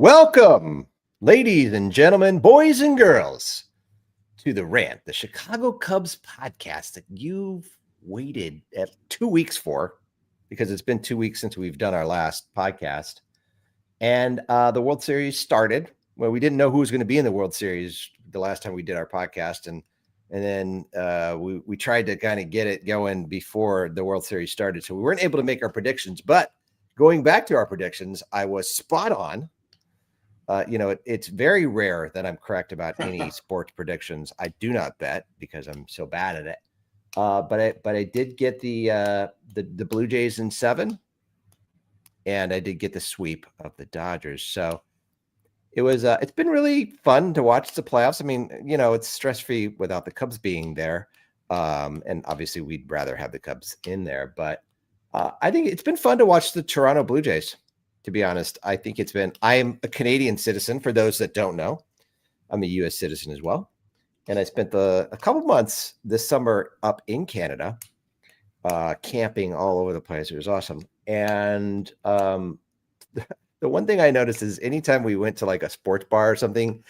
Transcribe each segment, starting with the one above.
Welcome, ladies and gentlemen, boys and girls, to The Rant, the Chicago Cubs podcast that you've waited 2 weeks for, because it's been 2 weeks since we've done our last podcast. And the World Series started. Well, we didn't know who was going to be in the World Series the last time we did our podcast. And then we tried to kind of get it going before the World Series started. So we weren't able to make our predictions. But going back to our predictions, I was spot on. It's very rare that I'm correct about any sports predictions. I do not bet because I'm so bad at it. But I did get the Blue Jays in 7, and I did get the sweep of the Dodgers. So it's been really fun to watch the playoffs. I mean, it's stress-free without the Cubs being there. And obviously we'd rather have the Cubs in there, but I think it's been fun to watch the Toronto Blue Jays. To be honest, I think I am a Canadian citizen. For those that don't know, I'm a U.S. citizen as well. And I spent a couple months this summer up in Canada, camping all over the place. It was awesome. And the one thing I noticed is anytime we went to like a sports bar or something,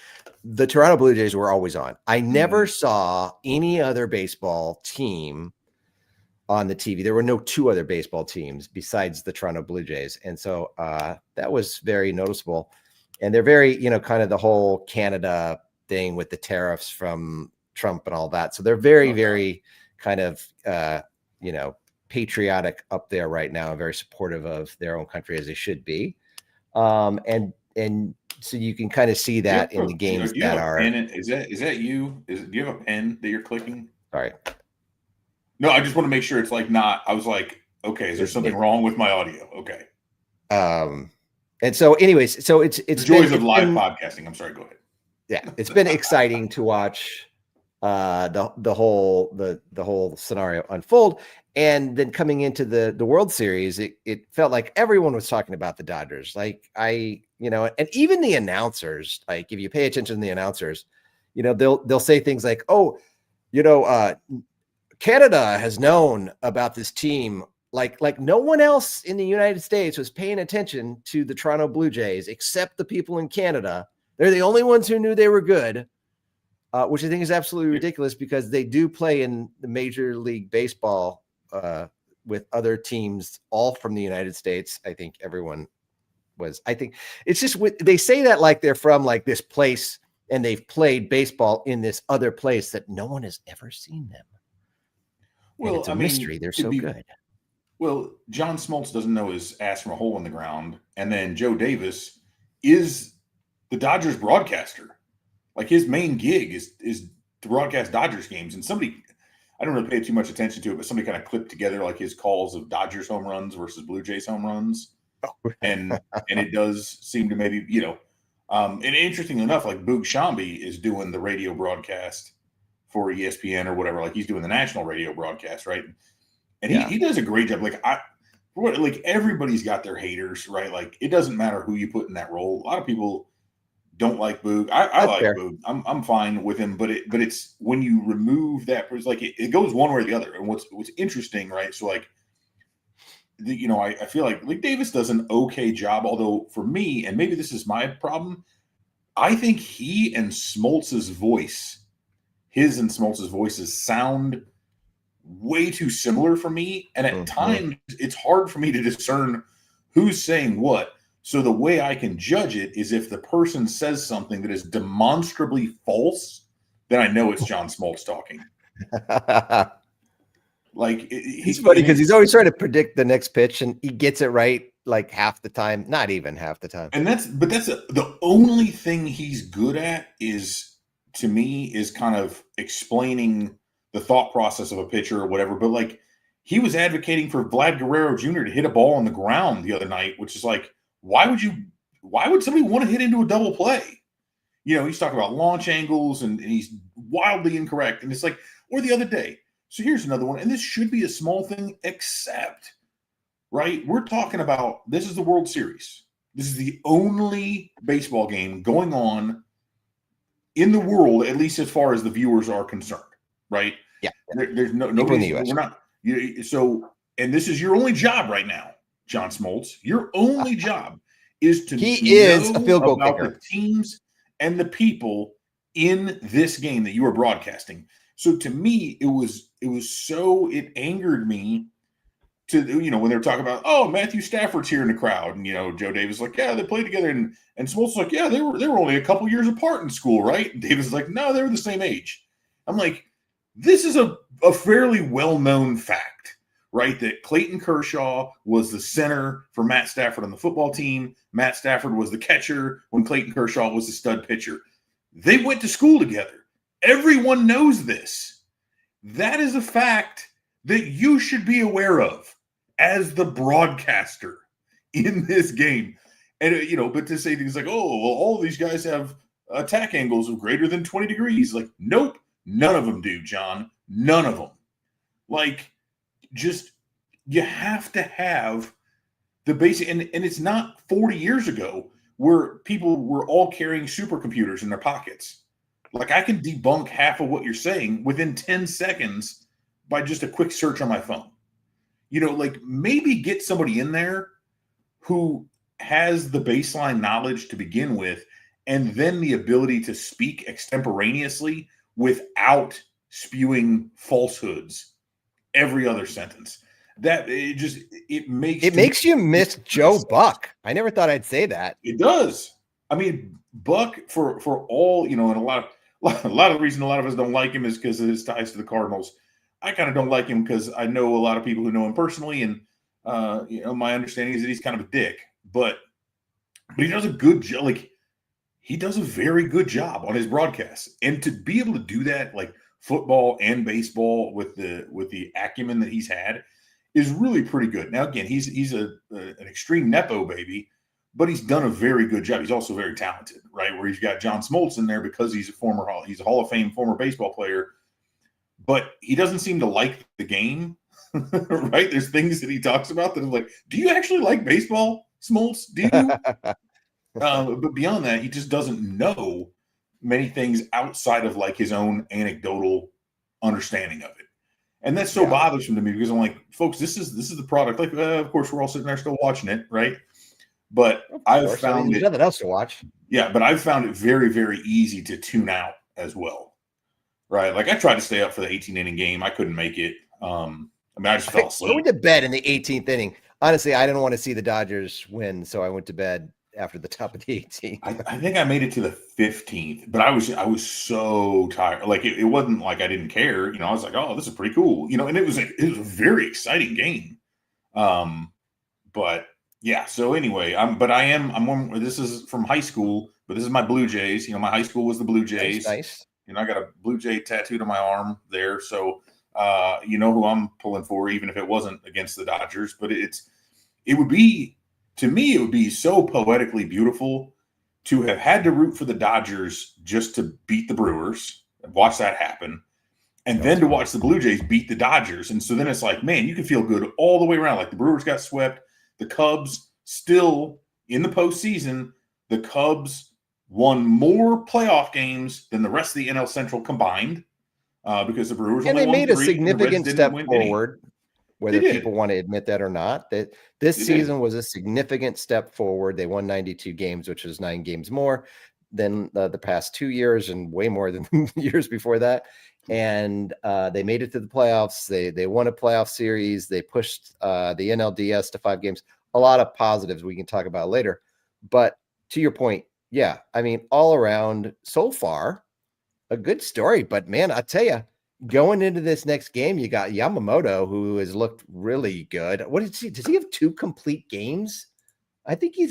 the Toronto Blue Jays were always on. I never saw any other baseball team on the TV. There were no 2 other baseball teams besides the Toronto Blue Jays. And so that was very noticeable. And they're very, kind of the whole Canada thing with the tariffs from Trump and all that. So they're very, very kind of, patriotic up there right now and very supportive of their own country, as they should be. And so you can kind of see that in the games that are. Is that you? Do you have a pen that you're clicking? Sorry. No, I just want to make sure it's like not. I was like, okay, is there something wrong with my audio? Okay. And so, anyways, so it's the joys of live podcasting. I'm sorry. Go ahead. Yeah, it's been exciting to watch the whole scenario unfold, and then coming into the World Series, it felt like everyone was talking about the Dodgers. Like and even the announcers. Like if you pay attention to the announcers, they'll say things like, "Oh, Canada has known about this team." Like no one else in the United States was paying attention to the Toronto Blue Jays except the people in Canada. They're the only ones who knew they were good, which I think is absolutely ridiculous because they do play in the Major League Baseball with other teams, all from the United States. I think everyone was. I think it's just they say that like they're from like this place and they've played baseball in this other place that no one has ever seen them. Well, and it's a mystery. They're so good. Well, John Smoltz doesn't know his ass from a hole in the ground. And then Joe Davis is the Dodgers broadcaster. Like his main gig is to broadcast Dodgers games. And somebody, I don't really pay too much attention to it, but somebody kind of clipped together like his calls of Dodgers home runs versus Blue Jays home runs. And it does seem to maybe, and interestingly enough, like Boog Shambi is doing the radio broadcast for ESPN or whatever. Like he's doing the national radio broadcast, right? And he does a great job. Like everybody's got their haters, right? Like it doesn't matter who you put in that role. A lot of people don't like Boog. I like Boog. I'm fine with him, but it's when you remove that, it's like it goes one way or the other. And what's interesting, right? So like, I feel like Davis does an okay job, although for me, and maybe this is my problem, I think he and Smoltz's voice, his and Smoltz's voices sound way too similar for me. And at times it's hard for me to discern who's saying what. So the way I can judge it is if the person says something that is demonstrably false, then I know it's John Smoltz talking. Like he's funny because he's always trying to predict the next pitch and he gets it right like half the time, not even half the time. And that's the only thing he's good at is kind of explaining the thought process of a pitcher or whatever. But like he was advocating for Vlad Guerrero Jr. to hit a ball on the ground the other night, which is like, why would somebody want to hit into a double play? He's talking about launch angles and he's wildly incorrect. And it's like, or the other day. So here's another one. And this should be a small thing, except, right? We're talking about, this is the World Series. This is the only baseball game going on in the world, at least as far as the viewers are concerned, right? Yeah. There's nobody in the US. We're not. So, and this is your only job right now, John Smoltz. Your only job is to He is a know field goal about kicker. the teams and the people in this game that you are broadcasting. So to me, it angered me to, when they were talking about, oh, Matthew Stafford's here in the crowd, and Joe Davis like, yeah, they played together, and Smoltz like, yeah, they were only a couple years apart in school, right? And Davis is like, no, they were the same age. I'm like, this is a fairly well-known fact, right? That Clayton Kershaw was the center for Matt Stafford on the football team. Matt Stafford was the catcher when Clayton Kershaw was the stud pitcher. They went to school together. Everyone knows this. That is a fact that you should be aware of as the broadcaster in this game. And, but to say things like, oh, well, all these guys have attack angles of greater than 20 degrees. Like, nope, none of them do, John. None of them. Like, just, you have to have the basic, and it's not 40 years ago where people were all carrying supercomputers in their pockets. Like, I can debunk half of what you're saying within 10 seconds by just a quick search on my phone. Like, maybe get somebody in there who has the baseline knowledge to begin with, and then the ability to speak extemporaneously without spewing falsehoods every other sentence. That it makes you miss Joe Buck. I never thought I'd say that. It does. I mean, Buck, for all, and a lot of the reason a lot of us don't like him is because of his ties to the Cardinals. I kind of don't like him because I know a lot of people who know him personally, and my understanding is that he's kind of a dick. But he does a good job. Like, he does a very good job on his broadcasts, and to be able to do that, like football and baseball, with the acumen that he's had, is really pretty good. Now, again, he's an extreme nepo baby, but he's done a very good job. He's also very talented, right? Where he's got John Smoltz in there because he's a Hall of Fame former baseball player, but he doesn't seem to like the game, right? There's things that he talks about that I'm like, do you actually like baseball, Smoltz? Do you? But beyond that, he just doesn't know many things outside of like his own anecdotal understanding of it. And that's so bothersome to me because I'm like, folks, this is the product. Like, of course, we're all sitting there still watching it, right? But I've found there's nothing else to watch. Yeah, but I've found it very, very easy to tune out as well, right? Like, I tried to stay up for the 18-inning game. I couldn't make it. I just fell asleep. I went to bed in the 18th inning. Honestly, I didn't want to see the Dodgers win, so I went to bed after the top of the 18th. I think I made it to the 15th, but I was so tired. Like, it wasn't like I didn't care. I was like, oh, this is pretty cool. And it was a very exciting game. But yeah. So anyway, this is from high school, but this is my Blue Jays. My high school was the Blue Jays. Nice. I got a Blue Jay tattooed on my arm there. So, who I'm pulling for, even if it wasn't against the Dodgers, but to me, it would be so poetically beautiful to have had to root for the Dodgers just to beat the Brewers and watch that happen. And then to watch the Blue Jays beat the Dodgers. And so then it's like, man, you can feel good all the way around. Like, the Brewers got swept. The Cubs still in the postseason. The Cubs won more playoff games than the rest of the NL Central combined because the Brewers and only they made won a 3, significant step forward. Whether people want to admit that or not, that this season was a significant step forward. They won 92 games, which was 9 games more than the past 2 years and way more than years before that. And they made it to the playoffs. They won a playoff series. They pushed the NLDS to 5 games. A lot of positives we can talk about later. But to your point, yeah, I mean, all around so far, a good story. But man, I tell you, going into this next game, you got Yamamoto, who has looked really good. Does he have 2 complete games? I think he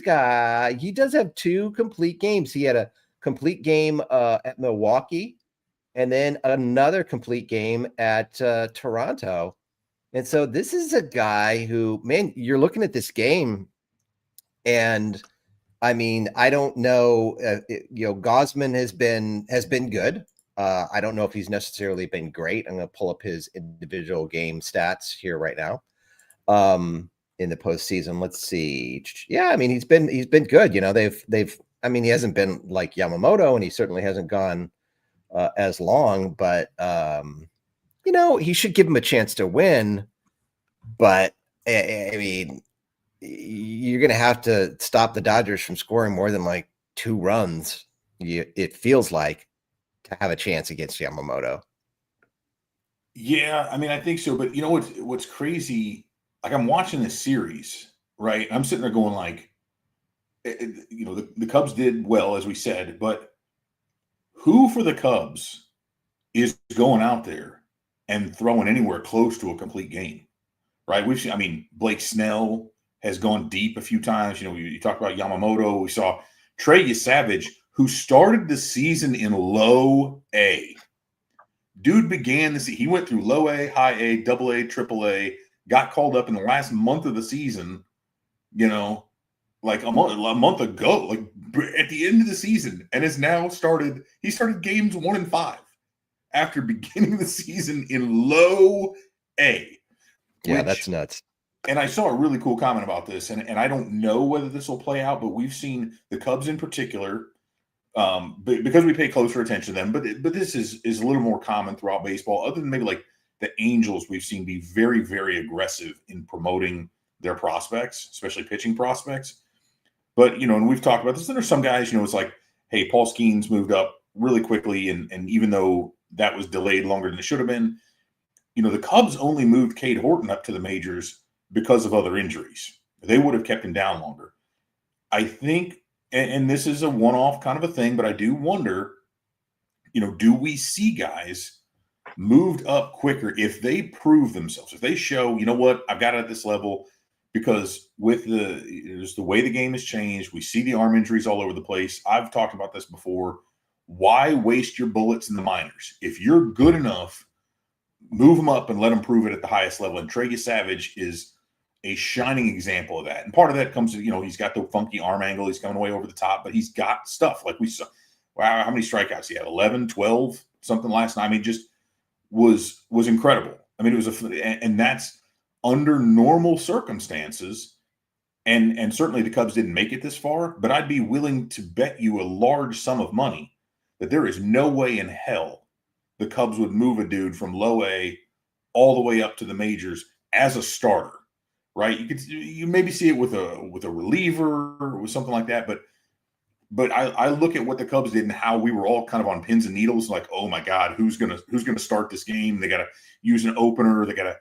does have 2 complete games. He had a complete game at Milwaukee and then another complete game at Toronto. And so this is a guy who, man, you're looking at this game and I mean, I don't know, Gosman has been good. I don't know if he's necessarily been great. I'm going to pull up his individual game stats here right now. In the postseason, let's see. Yeah, I mean, he's been good. He hasn't been like Yamamoto, and he certainly hasn't gone as long. But he should give him a chance to win. But I mean, you're going to have to stop the Dodgers from scoring more than like 2 runs. It feels like, to have a chance against Yamamoto. Yeah, I mean, I think so. But you know what's crazy? Like, I'm watching this series, right? I'm sitting there going like, the Cubs did well, as we said, but who for the Cubs is going out there and throwing anywhere close to a complete game, right? We've seen, I mean, Blake Snell has gone deep a few times. You talk about Yamamoto. We saw Trey Savage, who started the season in low A. Dude began he went through low A, high A, double A, triple A, got called up in the last month of the season, like a month ago, like at the end of the season, and has now he started games 1 and 5 after beginning the season in low A. Yeah, that's nuts. And I saw a really cool comment about this, and I don't know whether this will play out, but we've seen the Cubs in particular, because we pay closer attention to them, but this is a little more common throughout baseball, other than maybe like the Angels. We've seen be very, very aggressive in promoting their prospects, especially pitching prospects. But, and we've talked about this, and there's some guys, it's like, hey, Paul Skeens moved up really quickly, and even though that was delayed longer than it should have been, the Cubs only moved Cade Horton up to the majors because of other injuries. They would have kept him down longer. I think, and this is a one-off kind of a thing, but I do wonder, do we see guys moved up quicker if they prove themselves, if they show, you know what, I've got it at this level? Because with just the way the game has changed, we see the arm injuries all over the place. I've talked about this before. Why waste your bullets in the minors? If you're good enough, move them up and let them prove it at the highest level. And Trey Savage is a shining example of that. And part of that comes to, he's got the funky arm angle. He's coming way over the top, but he's got stuff like we saw. Wow, how many strikeouts he had? 11, 12, something last night. I mean, just was incredible. I mean, it was and that's under normal circumstances. And certainly the Cubs didn't make it this far, but I'd be willing to bet you a large sum of money that there is no way in hell the Cubs would move a dude from low A all the way up to the majors as a starter, right? You maybe see it with a reliever or with something like that, but I look at what the Cubs did and how we were all kind of on pins and needles, like, oh my God, who's gonna start this game? They got to use an opener. They got to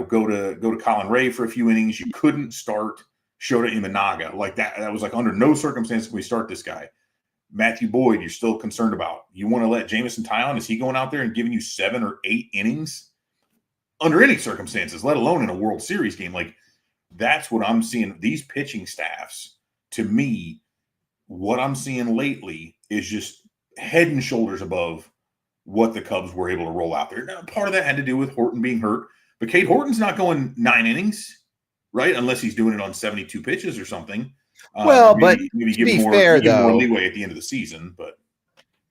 go to Colin Ray for a few innings. You couldn't start Shota Imanaga like that. That was like under no circumstances can we start this guy. Matthew Boyd, you're still concerned about. You want to let Jamison Tyon, is he going out there and giving you 7 or 8 innings under any circumstances, let alone in a World Series game? Like, that's what I'm seeing. These pitching staffs, to me, what I'm seeing lately is just head and shoulders above what the Cubs were able to roll out there. Now, part of that had to do with Horton being hurt, but Cade Horton's not going 9 innings, right? Unless he's doing it on 72 pitches or something. Well, maybe to give be more, fair, give more though, leeway at the end of the season. But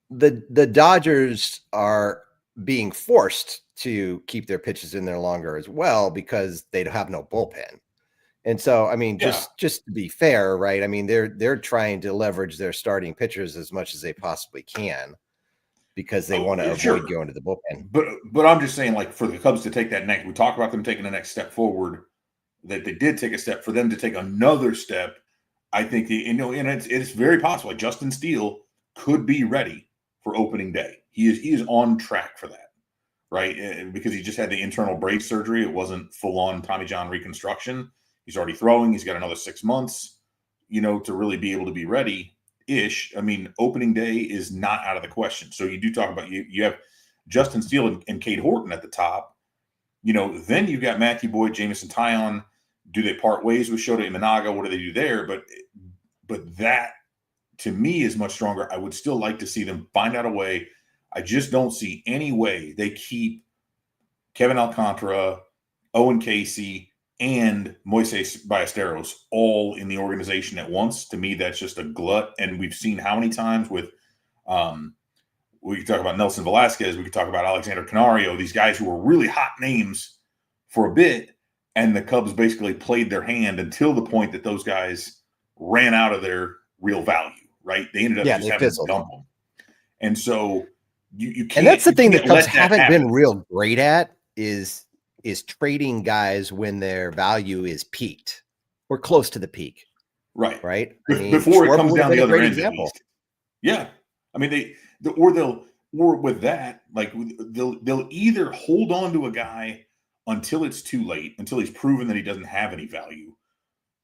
the Dodgers are being forced to keep their pitches in there longer as well because they have no bullpen. And so, I mean, just to be fair, right? I mean, they're trying to leverage their starting pitchers as much as they possibly can because they want to avoid going to the bullpen. But I'm just saying, like, for the Cubs to take that next, we talk about them taking the next step forward, that they did take a step. For them to take another step, I think, and it's very possible. Like, Justin Steele could be ready for opening day. He is on track for that, right? Because he just had the internal brace surgery. It wasn't full on Tommy John reconstruction. He's already throwing. He's got another 6 months, to really be able to be ready-ish. I mean, opening day is not out of the question. So you do talk about you have Justin Steele and Cade Horton at the top. Then you've got Matthew Boyd, Jamison Tyon. Do they part ways with Shota Imanaga? What do they do there? But that, to me, is much stronger. I would still like to see them find out a way. I just don't see any way they keep Kevin Alcantara, Owen Casey, and Moises Ballesteros all in the organization at once. To me, that's just a glut. And we've seen how many times with we could talk about Nelson Velasquez, we could talk about Alexander Canario, these guys who were really hot names for a bit, and the Cubs basically played their hand until the point that those guys ran out of their real value, right? They ended up just having to dump them. And so you can't. And that's the thing that Cubs haven't been real great at is trading guys when their value is peaked. we're close to the peak, right? right? I mean, Before it Schwarber comes would have down been the a other great end, at example. least. Yeah, I mean or with that, like they'll either hold on to a guy until it's too late, until he's proven that he doesn't have any value,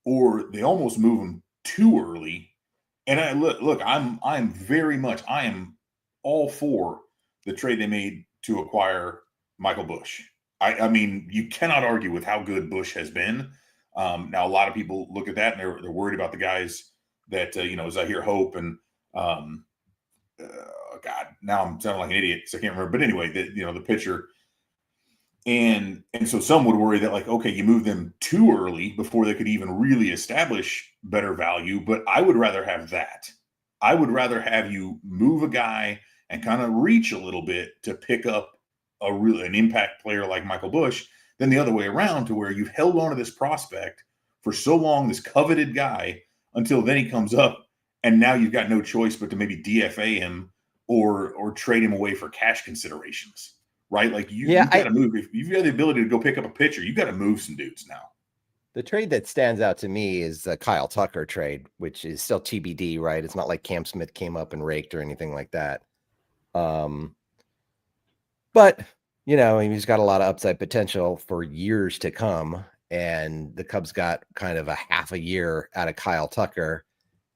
or they almost move him too early. And I look, I am all for the trade they made to acquire Michael Bush. I mean, you cannot argue with how good Bush has been. Now, a lot of people look at that and they're worried about the guys that as I hear Hope and God, now I'm sounding like an idiot because I can't remember. But anyway, the pitcher. And so some would worry that, like, okay, you move them too early before they could even really establish better value. But I would rather have that. I would rather have you move a guy and kind of reach a little bit to pick up an impact player like Michael Bush than the other way around, to where you've held on to this prospect for so long, this coveted guy, until then he comes up and now you've got no choice but to maybe DFA him or trade him away for cash considerations. Right? Like you've got to move. If you've got the ability to go pick up a pitcher, you've got to move some dudes now. The trade that stands out to me is the Kyle Tucker trade, which is still TBD, right? It's not like Cam Smith came up and raked or anything like that. But, he's got a lot of upside potential for years to come. And the Cubs got kind of a half a year out of Kyle Tucker,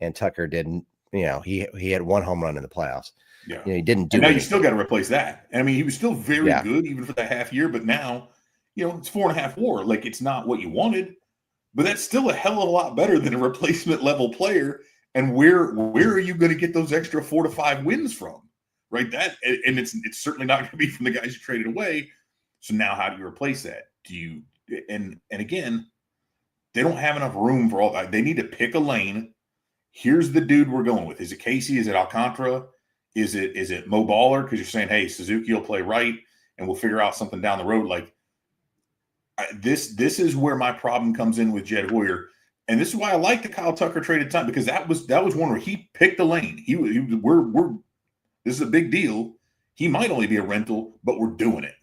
and Tucker didn't, he had one home run in the playoffs. Yeah. He didn't do and now anything. You still got to replace that. And I mean, he was still very good even for that half year, but now, it's 4.5 WAR. Like, it's not what you wanted, but that's still a hell of a lot better than a replacement level player. And where are you going to get those extra 4 to 5 wins from? Right? And it's certainly not going to be from the guys you traded away. So now how do you replace that? And again, they don't have enough room for all that. They need to pick a lane. Here's the dude we're going with. Is it Casey? Is it Alcantara? Is it Mo Baller? Because you're saying, hey, Suzuki will play right and we'll figure out something down the road. Like, this is where my problem comes in with Jed Hoyer. And this is why I like the Kyle Tucker trade at the time, because that was one where he picked a lane. This is a big deal. He might only be a rental, but we're doing it.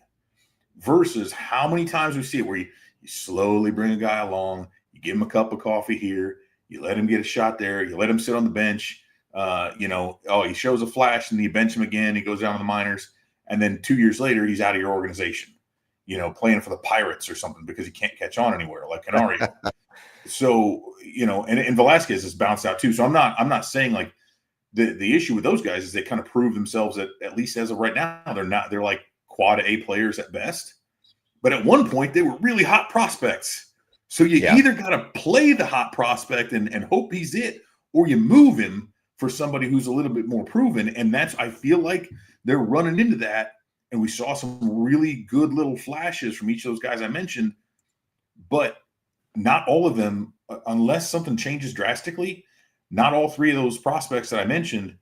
Versus how many times we see it where you slowly bring a guy along, you give him a cup of coffee here, you let him get a shot there, you let him sit on the bench. He shows a flash and you bench him again. He goes down to the minors. And then 2 years later, he's out of your organization, playing for the Pirates or something because he can't catch on anywhere like Canario. So, and Velasquez has bounced out too. So I'm not saying like the issue with those guys is they kind of prove themselves at least as of right now, they're like quad A players at best. But at one point they were really hot prospects. So you either got to play the hot prospect and hope he's it, or you move him for somebody who's a little bit more proven. And I feel like they're running into that. And we saw some really good little flashes from each of those guys I mentioned, but not all of them, unless something changes drastically, not all three of those prospects that I mentioned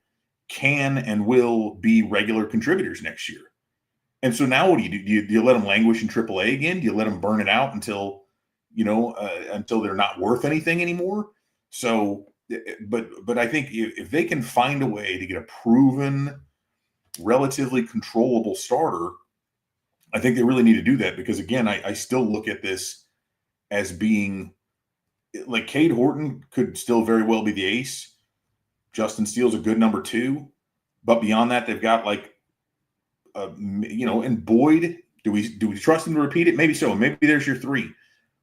can and will be regular contributors next year. And so now what do? You let them languish in AAA again? Do you let them burn it out until they're not worth anything anymore? So, but I think if they can find a way to get a proven, relatively controllable starter, I think they really need to do that, because again, I still look at this as being like Cade Horton could still very well be the ace. Justin Steele's a good number 2, but beyond that, they've got like, and Boyd. Do we trust him to repeat it? Maybe so. Maybe there's your 3.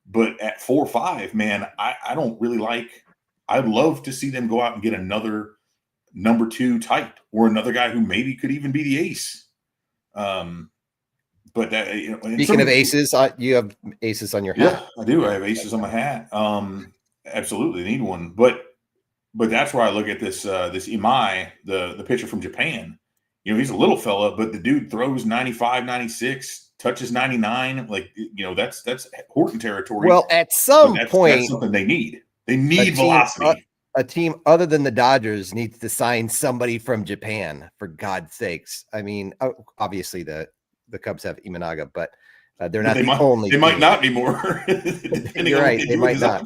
But at 4 or 5, man, I don't really like. I'd love to see them go out and get another number 2 type, or another guy who maybe could even be the ace. But that, speaking of aces, you have aces on your hat. Yeah, I do. I have aces on my hat. Absolutely need one. But that's where I look at this Imai, the pitcher from Japan. He's a little fella, but the dude throws 95, 96, touches 99. Like, that's Horton territory. Well, at some point, that's something they need. They need velocity. A team other than the Dodgers needs to sign somebody from Japan, for God's sakes. I mean, obviously the Cubs have Imanaga, but they're not only. They might not anymore. You're right. They might not.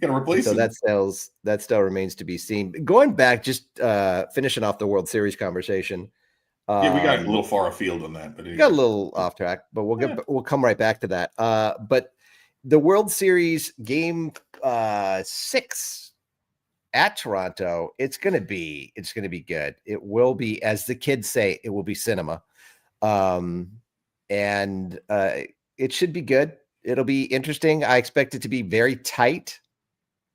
Got to replace him. So that still remains to be seen. Going back, just finishing off the World Series conversation. We got a little far afield on that, but we got a little off track, but we'll come right back to that. But the World Series game 6 at Toronto, it's gonna be good. It will be, as the kids say, it will be cinema. And it should be good. It'll be interesting. I expect it to be very tight,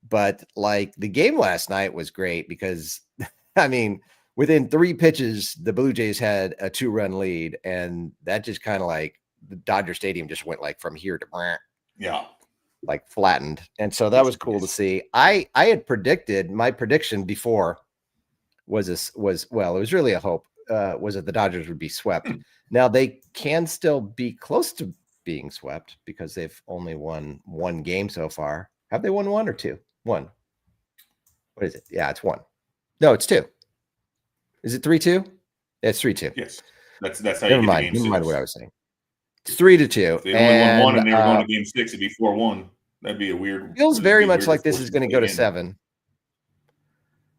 but like the game last night was great because I mean, within 3 pitches, the Blue Jays had a 2-run lead, and that just kind of like the Dodger Stadium just went like from here to yeah, like flattened. And so that was cool to see. I had predicted, my prediction before was it was really a hope, was that the Dodgers would be swept. Now they can still be close to being swept because they've only won 1 game so far. Have they won 1 or 2? 1. What is it? Yeah, it's 1. No, it's 2. Is it 3-2? It's 3-2. Yes, that's how Never you get mind. to game Never 6. mind what I was saying. It's 3-2. If they only won 1 and they were going to game 6, it'd be 4-1. That'd be a weird. Feels very much like this is going to go to 7.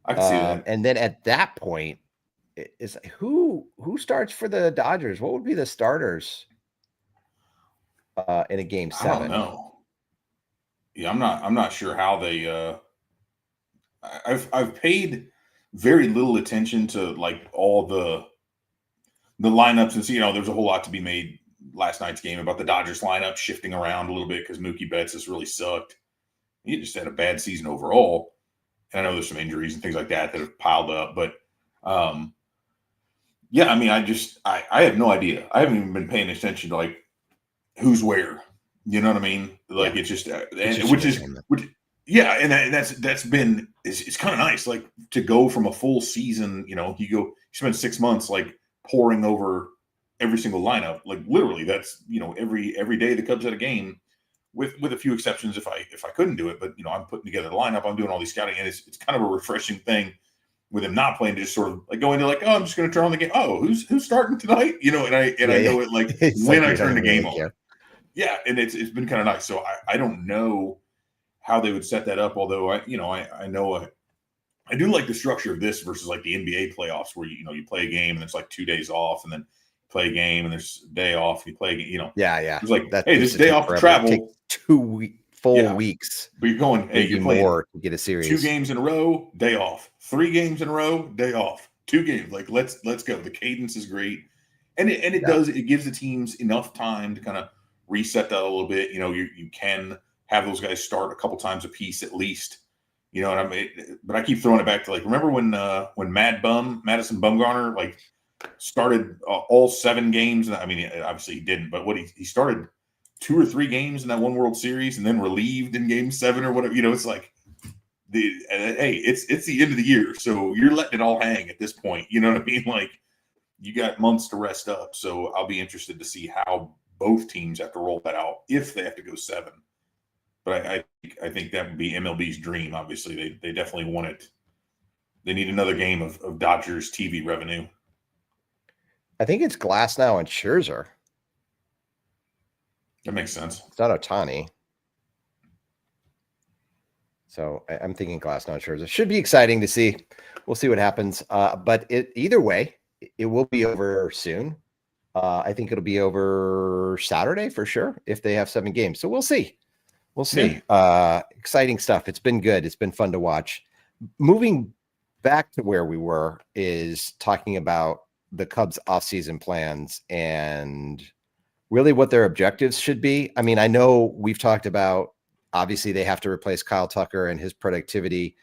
I can see that. And then at that point, it's like, who starts for the Dodgers? What would be the starters in a game 7? I don't know. Yeah, I'm not sure how they. I've paid very little attention to like all the lineups, and see, there's a whole lot to be made last night's game about the Dodgers lineup shifting around a little bit because Mookie Betts has really sucked. He just had a bad season overall. And I know there's some injuries and things like that have piled up, but yeah, I mean, I have no idea. I haven't even been paying attention to like who's where. You know what I mean? Like it's just, yeah, and that's been it's kind of nice, like to go from a full season. You spend 6 months like poring over every single lineup, like literally. That's every day the Cubs had a game. With a few exceptions, if I couldn't do it, but I'm putting together the lineup, I'm doing all these scouting, and it's kind of a refreshing thing with him not playing to just sort of like go into like, oh, I'm just going to turn on the game. Oh, who's starting tonight? And I know it like when I turn the game on. Yeah, and it's been kind of nice. So I don't know how they would set that up, although I know I do like the structure of this versus like the NBA playoffs where you play a game and it's like 2 days off and then play a game and there's a day off. You play, Yeah. It's like, hey, this day off to travel. Take 2 full weeks. But you're going, hey, you're playing more to get a series. 2 games in a row, day off. 3 games in a row, day off. 2 games, like let's go. The cadence is great, and it gives the teams enough time to kind of reset that a little bit. You can have those guys start a couple times a piece at least. And I mean, but I keep throwing it back to like, remember when Madison Bumgarner like started all 7 games. I mean, obviously he didn't, but he started 2 or 3 games in that one World Series and then relieved in game 7 or whatever. It's like hey, it's the end of the year, so you're letting it all hang at this point. You know what I mean? Like you got months to rest up. So I'll be interested to see how both teams have to roll that out if they have to go 7. But I think that would be MLB's dream. Obviously, they definitely want it. They need another game of Dodgers TV revenue. I think it's Glasnow and Scherzer. That makes sense. It's not Ohtani. So I'm thinking Glasnow and Scherzer. Should be exciting to see. We'll see what happens. But either way, it will be over soon. I think it'll be over Saturday for sure if they have 7 games. So we'll see. We'll see. Yeah. Exciting stuff. It's been good. It's been fun to watch. Moving back to where we were is talking about the Cubs offseason plans and really what their objectives should be. I mean, I know we've talked about, obviously they have to replace Kyle Tucker and his productivity.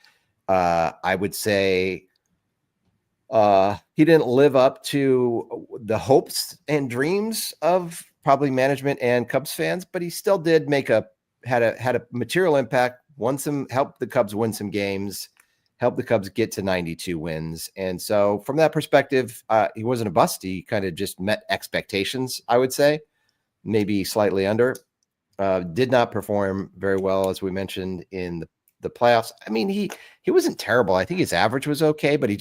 I would say he didn't live up to the hopes and dreams of probably management and Cubs fans, but he still did had a material impact, helped the Cubs win some games, helped the Cubs get to 92 wins. And so from that perspective, he wasn't a bust. He kind of just met expectations, I would say, maybe slightly under. Did not perform very well, as we mentioned, in the playoffs. I mean, he wasn't terrible. I think his average was okay, but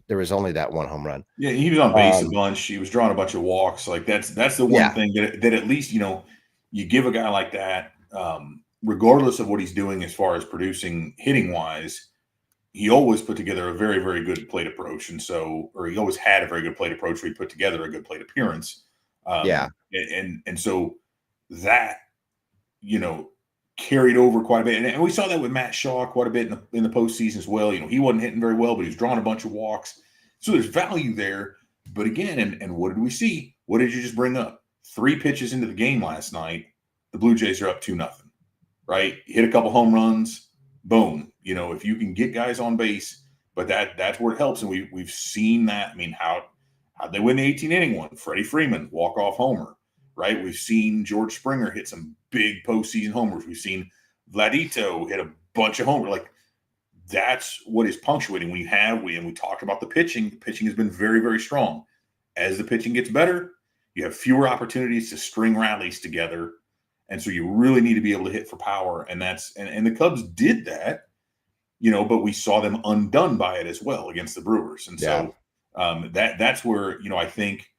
there was only that 1 home run. Yeah, he was on base a bunch. He was drawing a bunch of walks. Like that's the one thing that at least you give a guy like that, regardless of what he's doing as far as producing hitting wise, he always put together a very, very good plate approach. And so, or he always had a very good plate approach where he put together a good plate appearance. And so that, carried over quite a bit. And we saw that with Matt Shaw quite a bit in the postseason as well. He wasn't hitting very well, but he was drawing a bunch of walks. So there's value there. But again, and what did we see? What did you just bring up? 3 pitches into the game last night, the Blue Jays are up 2-0, right? Hit a couple home runs, boom. If you can get guys on base, but that's where it helps. And we've seen that. I mean, how'd they win the 18-inning one? Freddie Freeman, walk-off homer, right? We've seen George Springer hit some big postseason homers. We've seen Vladito hit a bunch of homers. Like, that's what is punctuating when we talked about the pitching. The pitching has been very, very strong. As the pitching gets better, you have fewer opportunities to string rallies together. And so you really need to be able to hit for power. And the Cubs did that, but we saw them undone by it as well against the Brewers. And so that's where, I think,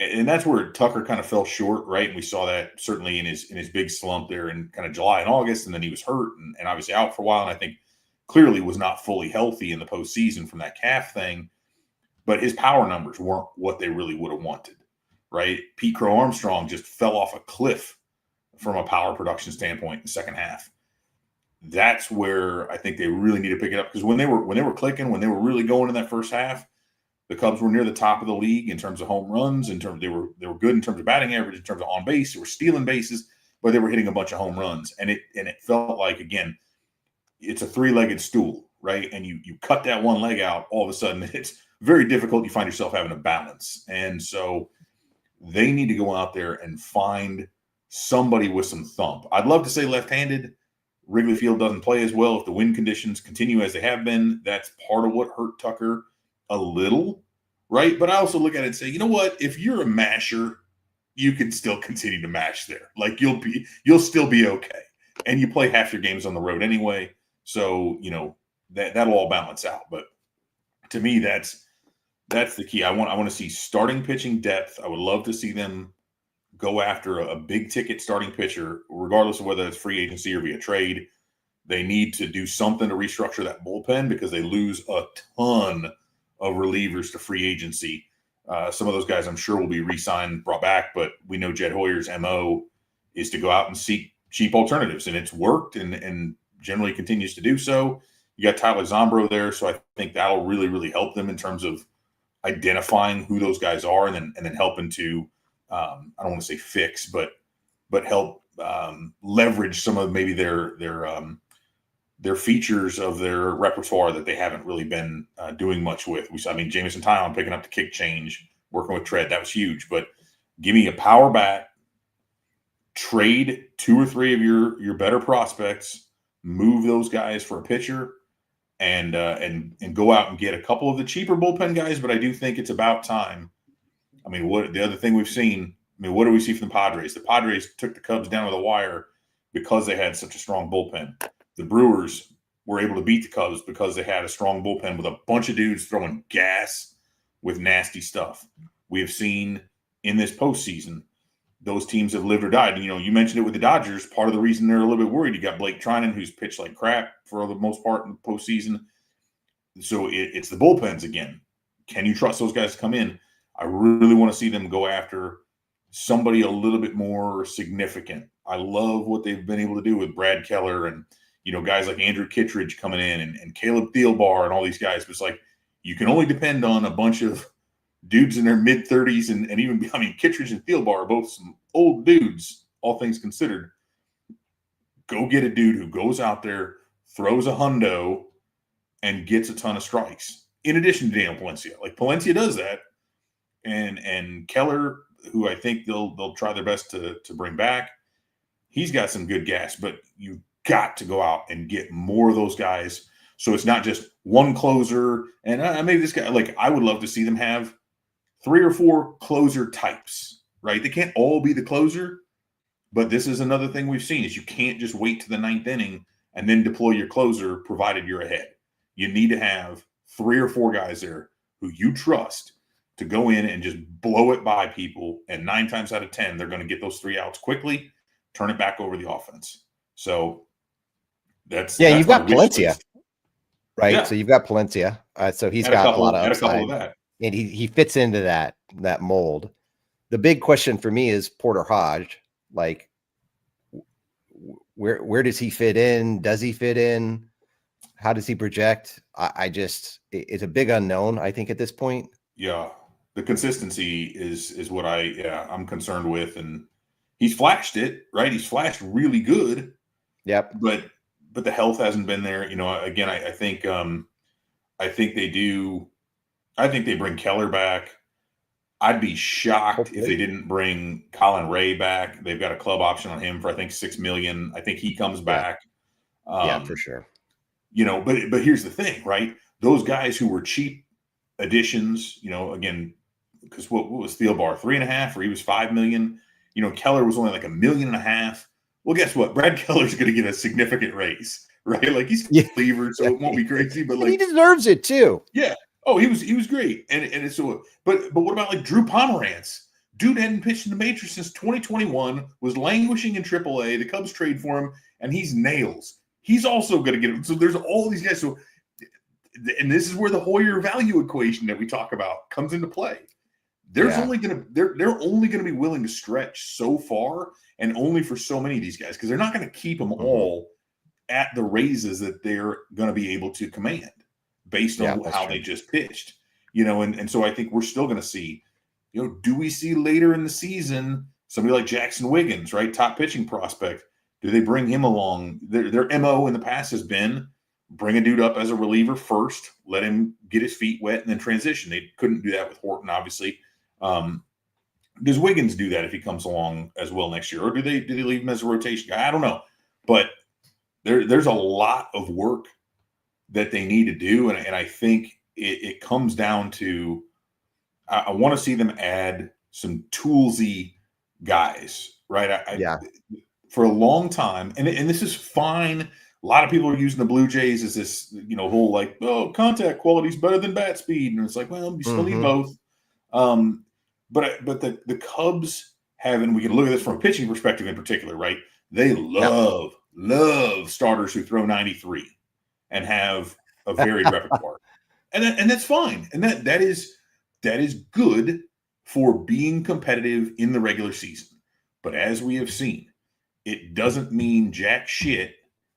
and that's where Tucker kind of fell short, right? And we saw that certainly in his big slump there in kind of July and August. And then he was hurt and obviously out for a while. And I think clearly was not fully healthy in the postseason from that calf thing, but his power numbers weren't what they really would have wanted, right? Pete Crow Armstrong just fell off a cliff from a power production standpoint in the second half. That's where I think they really need to pick it up, because when they were clicking, when they were really going in that first half, the Cubs were near the top of the league in terms of home runs. They were good in terms of batting average, in terms of on base. They were stealing bases, but they were hitting a bunch of home runs, and it felt like, again, it's a 3-legged stool, right? And you cut that one leg out, all of a sudden it's very difficult. You find yourself having a balance. And so they need to go out there and find somebody with some thump. I'd love to say left-handed. Wrigley Field doesn't play as well. If the wind conditions continue as they have been, that's part of what hurt Tucker a little, right? But I also look at it and say, you know what? If you're a masher, you can still continue to mash there. Like, you'll still be okay. And you play half your games on the road anyway. So, that'll all balance out. But to me, that's the key. I want to see starting pitching depth. I would love to see them go after a big ticket starting pitcher, regardless of whether it's free agency or via trade. They need to do something to restructure that bullpen, because they lose a ton of relievers to free agency. Some of those guys I'm sure will be re-signed, brought back, but we know Jed Hoyer's MO is to go out and seek cheap alternatives, and it's worked and generally continues to do so. You got Tyler Zombro there, so I think that'll really, really help them in terms of identifying who those guys are, and then helping to I don't want to say fix, but help leverage some of maybe their features of their repertoire that they haven't really been doing much with. Jamison Tyone picking up the kick change, working with Tread, that was huge. But give me a power bat, trade 2 or 3 of your better prospects, move those guys for a pitcher, and go out and get a couple of the cheaper bullpen guys. But I do think it's about time. What the other thing we've seen? What do we see from the Padres? The Padres took the Cubs down to the wire because they had such a strong bullpen. The Brewers were able to beat the Cubs because they had a strong bullpen with a bunch of dudes throwing gas with nasty stuff. We have seen in this postseason, those teams have lived or died. You mentioned it with the Dodgers. Part of the reason they're a little bit worried, you got Blake Trinan, who's pitched like crap for the most part in the postseason. So it's the bullpens again. Can you trust those guys to come in? I really want to see them go after somebody a little bit more significant. I love what they've been able to do with Brad Keller and, guys like Andrew Kittredge coming in and Caleb Thielbar and all these guys. But it's like, you can only depend on a bunch of dudes in their mid-30s and even, Kittredge and Thielbar are both some old dudes, all things considered. Go get a dude who goes out there, throws a hundo, and gets a ton of strikes. In addition to Daniel Palencia. Like, Palencia does that. And Keller, who I think they'll try their best to bring back, he's got some good gas, but you've got to go out and get more of those guys. So it's not just one closer. And maybe this guy, like, I would love to see them have 3 or 4 closer types, right? They can't all be the closer, but this is another thing we've seen is you can't just wait to the 9th inning and then deploy your closer, provided you're ahead. You need to have 3 or 4 guys there who you trust to go in and just blow it by people. And 9 times out of 10, they're going to get those 3 outs quickly, turn it back over the offense. So that's you've got Palencia, right? Yeah. So you've got Palencia. So he's got a lot of upside. That. And he fits into that mold. The big question for me is Porter Hodge. Like, where does he fit in? Does he fit in? How does he project? It's a big unknown, I think, at this point. Yeah. The consistency is what I'm concerned with. And he's flashed it, right? He's flashed really good. Yep. But the health hasn't been there. Again, I think they bring Keller back. I'd be shocked if they didn't bring Colin Ray back. They've got a club option on him for, I think, $6 million. I think he comes back. Yeah, for sure. But here's the thing, right? Those guys who were cheap additions, again, because what was Thielbar, 3.5, or he was $5 million. Keller was only like $1.5 million. Well, guess what? Brad Keller's going to get a significant raise, right? Like, he's a believer, so it won't be crazy, but like, he deserves it too. Yeah. Oh, he was great. And it's so, but what about like Drew Pomerantz? Dude hadn't pitched in the major since 2021, was languishing in AAA. The Cubs trade for him, and he's nails. He's also going to get it. So there's all these guys. So, and this is where the Hoyer value equation that we talk about comes into play. They're only going to be willing to stretch so far, and only for so many of these guys, because they're not going to keep them all at the raises that they're going to be able to command based on how they just pitched, and so I think we're still going to see, do we see later in the season somebody like Jackson Wiggins, right? Top pitching prospect. Do they bring him along? Their MO in the past has been bring a dude up as a reliever first, let him get his feet wet, and then transition. They couldn't do that with Horton, obviously. Does Wiggins do that if he comes along as well next year, or do they leave him as a rotation guy? I don't know, but there's a lot of work that they need to do, and I think it comes down to I want to see them add some toolsy guys, right? For a long time, and this is fine. A lot of people are using the Blue Jays as this, whole like, oh, contact quality is better than bat speed, and it's like, well, you still need both. But the Cubs have, and we can look at this from a pitching perspective in particular, right? They love starters who throw 93 and have a varied repertoire, and that's fine, and that is good for being competitive in the regular season. But as we have seen, it doesn't mean jack shit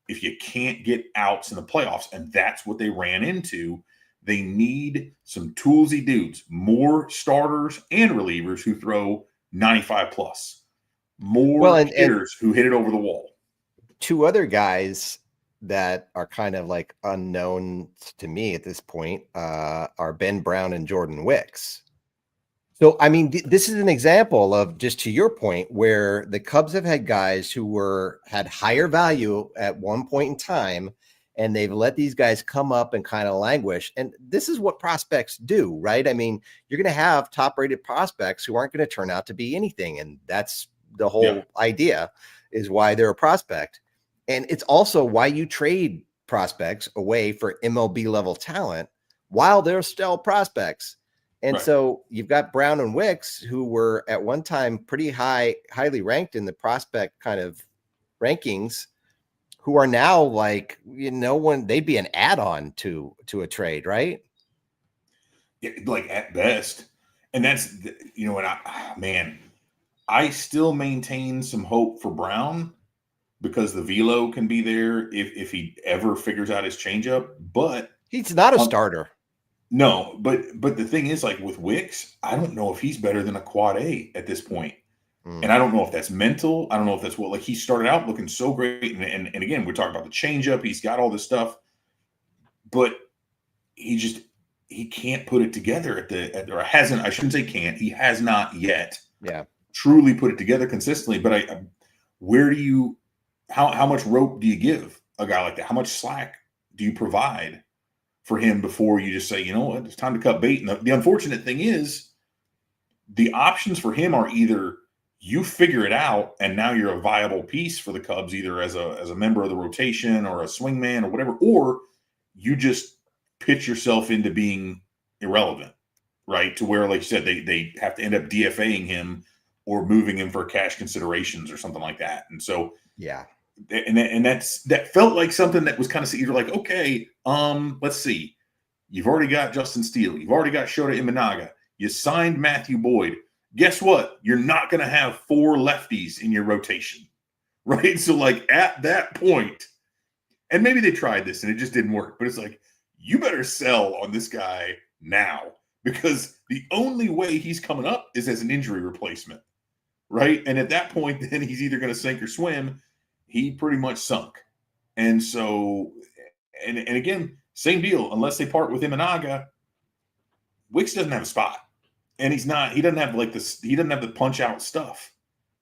if you can't get outs in the playoffs, and that's what they ran into. They need some toolsy dudes, more starters and relievers who throw 95 plus, more hitters who hit it over the wall. Two other guys that are kind of like unknown to me at this point are Ben Brown and Jordan Wicks. So, I mean, this is an example of, just to your point, where the Cubs have had guys who had higher value at one point in time, and they've let these guys come up and kind of languish. And this is what prospects do, right? I mean, you're going to have top-rated prospects who aren't going to turn out to be anything. And that's the whole idea, is why they're a prospect. And it's also why you trade prospects away for MLB level talent while they're still prospects. And so you've got Brown and Wicks, who were at one time pretty highly ranked in the prospect kind of rankings, who are now like, they'd be an add-on to a trade, right? Yeah, like at best. And that's, I still maintain some hope for Brown, because the velo can be there if he ever figures out his changeup. But he's not a starter. No, but the thing is, like with Wicks, I don't know if he's better than a quad A at this point. And I don't know if that's mental. I don't know if that's what, like, he started out looking so great. And again, we're talking about the changeup. He's got all this stuff, but he can't put it together or hasn't, I shouldn't say can't, he has not yet truly put it together consistently. But how much rope do you give a guy like that? How much slack do you provide for him before you just say, you know what, it's time to cut bait? And the unfortunate thing is, the options for him are either you figure it out and now you're a viable piece for the Cubs, either as a member of the rotation or a swingman or whatever, or you just pitch yourself into being irrelevant, right? To where, like you said, they have to end up DFAing him or moving him for cash considerations or something like that. And so, that felt like something that was kind of, you're like, okay, let's see. You've already got Justin Steele. You've already got Shota Imanaga. You signed Matthew Boyd. Guess what? You're not going to have 4 lefties in your rotation. right? So like at that point, and maybe they tried this and it just didn't work, but it's like, you better sell on this guy now, because the only way he's coming up is as an injury replacement, right? And at that point, then he's either going to sink or swim. He pretty much sunk. And so, and again, same deal. Unless they part with Imanaga, Wicks doesn't have a spot. And he doesn't have like this, he doesn't have the punch out stuff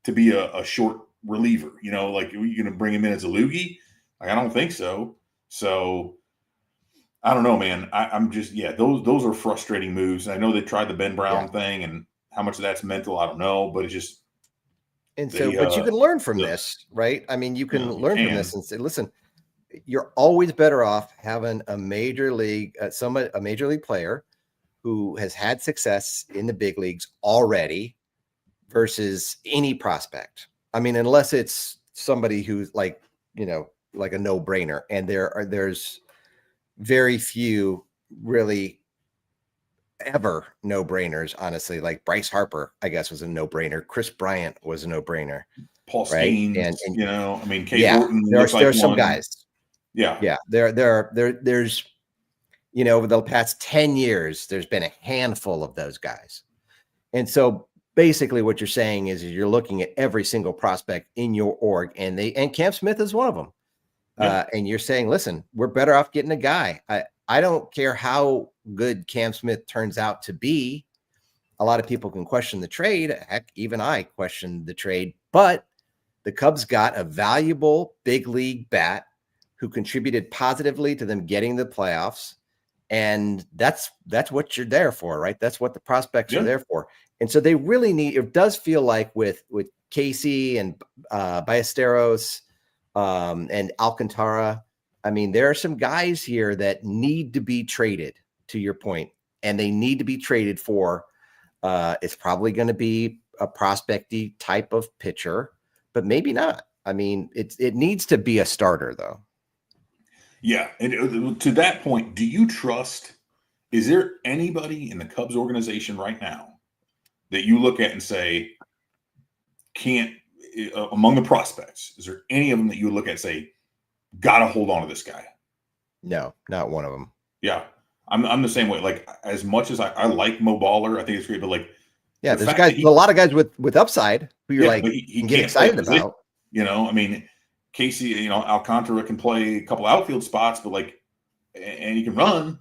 to be a short reliever. You know, like, are you going to bring him in as a loogie? Like, I don't think so. So I don't know, man. I'm just, those are frustrating moves. I know they tried the Ben Brown thing, and how much of that's mental, I don't know, but it's just. And so, but you can learn from this, right? I mean, you can learn from this and say, listen, you're always better off having a major league, a major league player who has had success in the big leagues already versus any prospect. I mean, unless it's somebody who's like, you know, like a no-brainer, and there's very few really ever no-brainers, honestly. Like Bryce Harper, I guess, was a no-brainer. Chris Bryant was a no-brainer. Paul right? Skeens, And you know, I mean, Kate Horton. There's some guys. Yeah. There's, you know, over the past 10 years, there's been a handful of those guys. And so basically what you're saying is you're looking at every single prospect in your org, and Cam Smith is one of them. And you're saying, listen, we're better off getting a guy. I don't care how good Cam Smith turns out to be. A lot of people can question the trade. Heck, even I questioned the trade, but the Cubs got a valuable big league bat who contributed positively to them getting the playoffs. And that's what you're there for, right? That's what the prospects are there for. And so they really need, it does feel like with Casey and Ballesteros and Alcantara, I mean, there are some guys here that need to be traded, to your point, and they need to be traded for, it's probably going to be a prospecty type of pitcher, but maybe not. I mean, it needs to be a starter, though. Yeah. And to that point, do you trust, is there anybody in the Cubs organization right now that you look at and say, among the prospects, is there any of them that you would look at and say, got to hold on to this guy? No, not one of them. Yeah. I'm the same way. Like, as much as I like Mo Baller, I think it's great, but like, yeah, there's guys, a lot of guys with upside who you're like, he get excited about. You know, I mean, Casey, you know, Alcantara can play a couple outfield spots, but like, and he can run.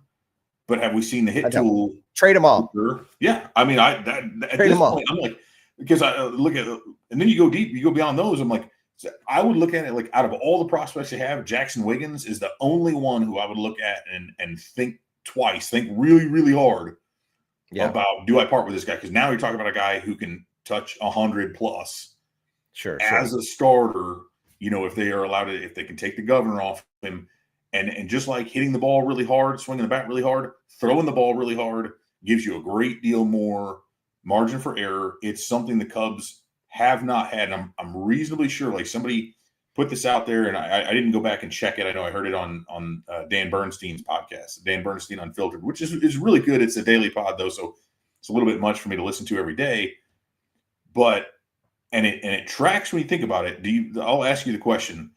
But have we seen the hit tool? Trade them all. Yeah, I mean, at this point, I'm like, because I look at, and then you go deep, you go beyond those. I'm like, I would look at it like, out of all the prospects you have, Jackson Wiggins is the only one who I would look at and think twice, think really, really hard about, do I part with this guy? Because now you're talking about a guy who can touch 100 plus. Sure. As a starter, you know, if they are allowed to, if they can take the governor off him, and just like hitting the ball really hard, swinging the bat really hard, throwing the ball really hard gives you a great deal more margin for error. It's something the Cubs have not had. I'm reasonably sure, like, somebody put this out there, and I didn't go back and check it. I know I heard it on Dan Bernstein's podcast, Dan Bernstein Unfiltered, which is really good. It's a daily pod though, so it's a little bit much for me to listen to every day. But and it tracks when you think about it. I'll ask you the question: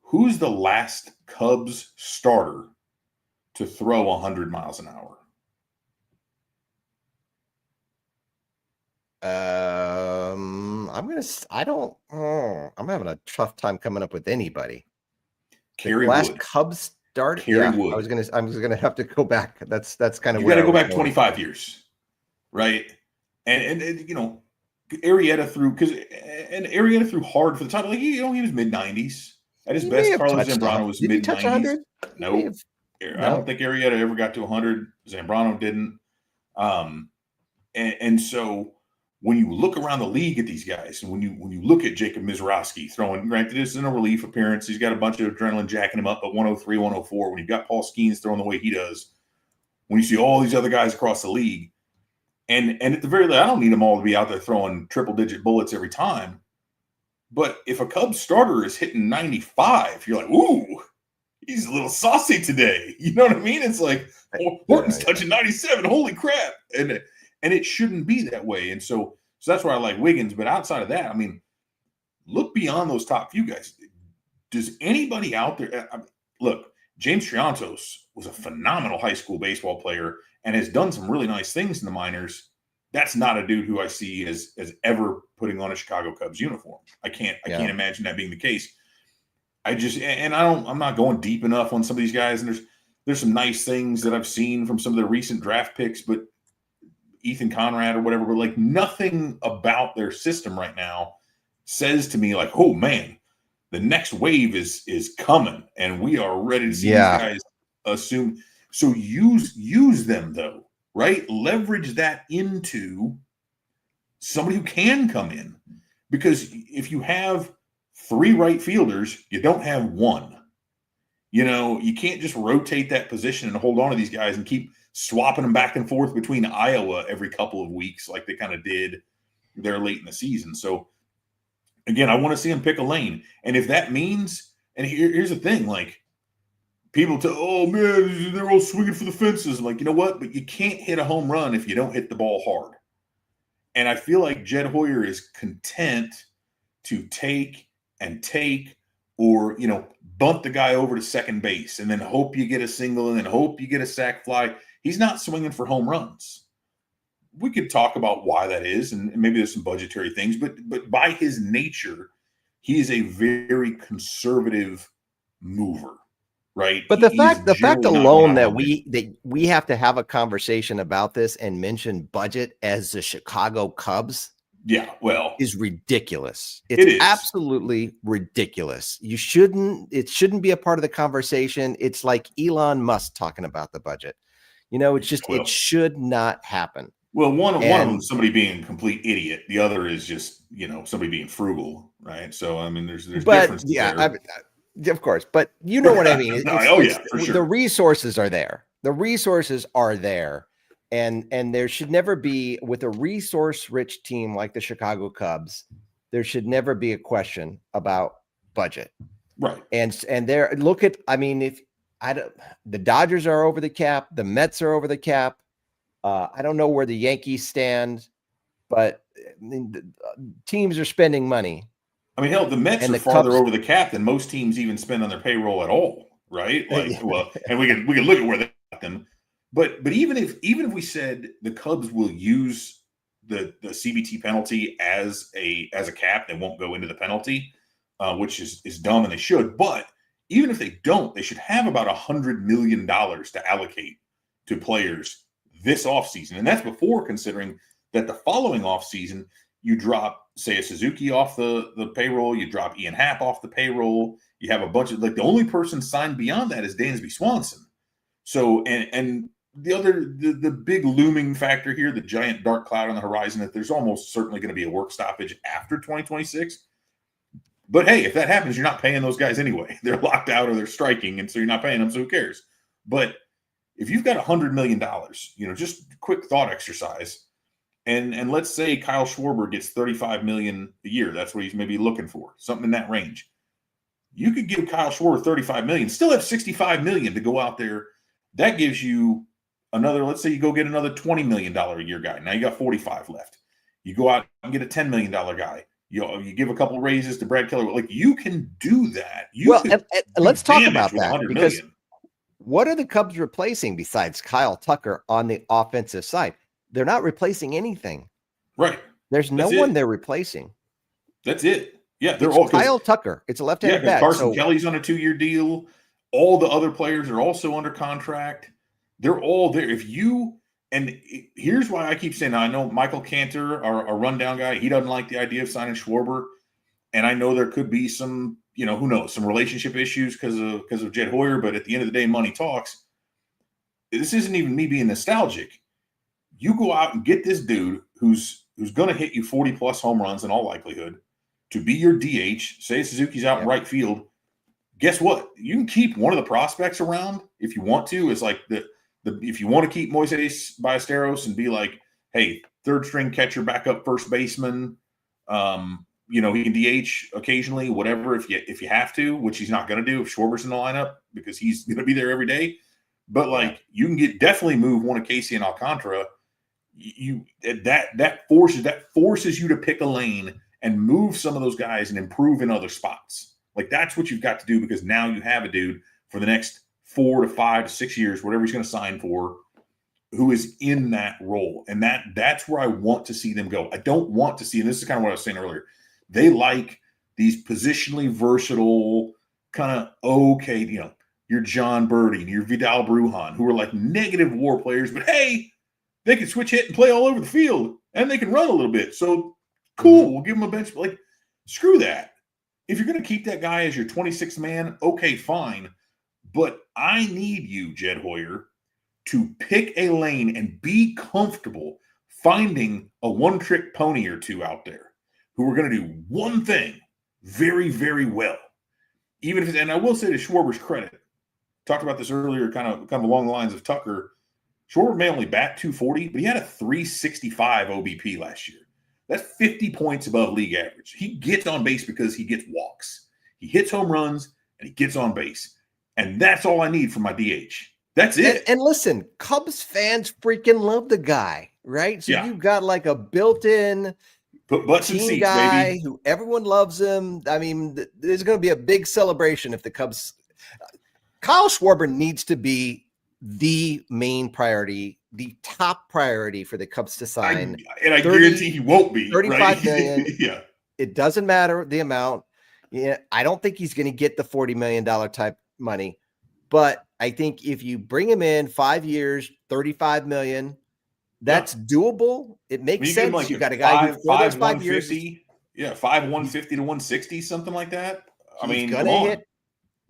who's the last Cubs starter to throw 100 miles an hour? I'm having a tough time coming up with anybody. Kerry last Wood. Cubs start. Kerry Wood. I was gonna have to go back. That's kind of you got to go back 25 years, right? And you know, Arrieta threw hard for the time. Like, you know, he was mid 90s at his best. Carlos Zambrano was mid 90s. No, I don't think Arrieta ever got to 100. Zambrano didn't. And so when you look around the league at these guys, and when you look at Jacob Mizrachi throwing, granted this is in a relief appearance, he's got a bunch of adrenaline jacking him up at 103, 104. When you've got Paul Skeens throwing the way he does, when you see all these other guys across the league, and at the very least, I don't need them all to be out there throwing triple-digit bullets every time. But if a Cubs starter is hitting 95, you're like, ooh, he's a little saucy today. You know what I mean? It's like, Horton's touching 97. Holy crap. And it shouldn't be that way. And so that's why I like Wiggins. But outside of that, I mean, look beyond those top few guys. Does anybody out there look? James Triantos was a phenomenal high school baseball player and has done some really nice things in the minors. That's not a dude who I see as ever putting on a Chicago Cubs uniform. I can't imagine that being the case. I'm not going deep enough on some of these guys, and there's some nice things that I've seen from some of the recent draft picks, but Ethan Conrad or whatever, but like nothing about their system right now says to me like, oh man, the next wave is coming and we are ready to see these guys assume. So use them though, right? Leverage that into somebody who can come in, because if you have 3 right fielders, you don't have 1. You can't just rotate that position and hold on to these guys and keep swapping them back and forth between Iowa every couple of weeks like they kind of did there late in the season. So again, I want to see them pick a lane. And if that means, and here's the thing, like people oh man, they're all swinging for the fences. I'm like, you know what? But you can't hit a home run if you don't hit the ball hard. And I feel like Jed Hoyer is content to take or, bunt the guy over to second base and then hope you get a single and then hope you get a sac fly. He's not swinging for home runs. We could talk about why that is, and maybe there's some budgetary things, but by his nature, he is a very conservative mover, right? But the fact alone that we have to have a conversation about this and mention budget as the Chicago Cubs, is ridiculous. It's absolutely ridiculous. It shouldn't be a part of the conversation. It's like Elon Musk talking about the budget. It's just it should not happen. Well, one of them is somebody being a complete idiot. The other is just, somebody being frugal, right? So, I mean, there's difference there. Of course. But you know what I mean? For sure. The resources are there. The resources are there. And there should never be, with a resource-rich team like the Chicago Cubs, there should never be a question about budget. Right. And the Dodgers are over the cap, the Mets are over the cap. I don't know where the Yankees stand, but teams are spending money. I mean, hell, the Mets are farther over the cap than most teams even spend on their payroll at all, right? Like, and we can look at where they got them. But even if we said the Cubs will use the CBT penalty as a cap, they won't go into the penalty, which is dumb, and they should. But even if they don't, they should have about $100 million to allocate to players this offseason. And that's before considering that the following offseason, you drop, say, a Suzuki off the payroll, you drop Ian Happ off the payroll, you have a bunch of, like, the only person signed beyond that is Dansby Swanson. So, and the big looming factor here, the giant dark cloud on the horizon, that there's almost certainly going to be a work stoppage after 2026. But hey, if that happens, you're not paying those guys anyway. They're locked out or they're striking, and so you're not paying them, so who cares? But if you've got $100 million, just quick thought exercise, and let's say Kyle Schwarber gets $35 million a year. That's what he's maybe looking for, something in that range. You could give Kyle Schwarber $35 million, still have $65 million to go out there. That gives you another, let's say you go get another $20 million a year guy. Now you got 45 left. You go out and get a $10 million guy. You give a couple raises to Brad Keller. Like, you can do that. Let's talk about that, because what are the Cubs replacing besides Kyle Tucker on the offensive side? They're not replacing anything. Right. There's no one they're replacing. That's it. Yeah, they're all Kyle Tucker. It's a left-handed bat. Carson Kelly's on a 2-year deal. All the other players are also under contract. They're all there. And here's why I keep saying, I know Michael Cantor, our rundown guy, he doesn't like the idea of signing Schwarber. And I know there could be some, who knows, some relationship issues because of Jed Hoyer. But at the end of the day, money talks. This isn't even me being nostalgic. You go out and get this dude who's going to hit you 40-plus home runs in all likelihood to be your DH. Say Suzuki's out in right field. Guess what? You can keep one of the prospects around if you want to. It's like if you want to keep Moises Ballesteros and be like, hey, third string catcher, backup first baseman, he can DH occasionally, whatever, if you have to, which he's not going to do if Schwarber's in the lineup because he's going to be there every day. But like, you can definitely move one of Casey and Alcantara. That forces you to pick a lane and move some of those guys and improve in other spots. Like that's what you've got to do, because now you have a dude for the next 4 to 5 to 6 years, whatever he's going to sign for, who is in that role. And that's where I want to see them go. I don't want to see, and this is kind of what I was saying earlier, they like these positionally versatile, kind of okay, your John Birdie and your Vidal Brujan, who are like negative WAR players, but hey, they can switch hit and play all over the field, and they can run a little bit. So cool, we'll give them a bench. Like, screw that. If you're going to keep that guy as your 26th man, okay, fine. But I need you, Jed Hoyer, to pick a lane and be comfortable finding a one-trick pony or two out there who are going to do one thing very, very well. Even if, and I will say to Schwarber's credit, talked about this earlier, kind of along the lines of Tucker. Schwarber may only bat 240, but he had a 365 OBP last year. That's 50 points above league average. He gets on base because he gets walks. He hits home runs, and he gets on base. And that's all I need for my DH. That's it. And listen, Cubs fans freaking love the guy, right? So you've got like a built-in put butts in seats, guy baby, who everyone loves him. I mean, there's going to be a big celebration if the Cubs. Kyle Schwarber needs to be the main priority, the top priority for the Cubs to sign. I guarantee he won't be. 35 million. Yeah. It doesn't matter the amount. Yeah, I don't think he's going to get the $40 million type money, but I think if you bring him in 5 years, 35 million, that's doable. It makes sense. Like you got a guy who for those 5 years. 150 to 160, something like that. I mean, he's gonna hit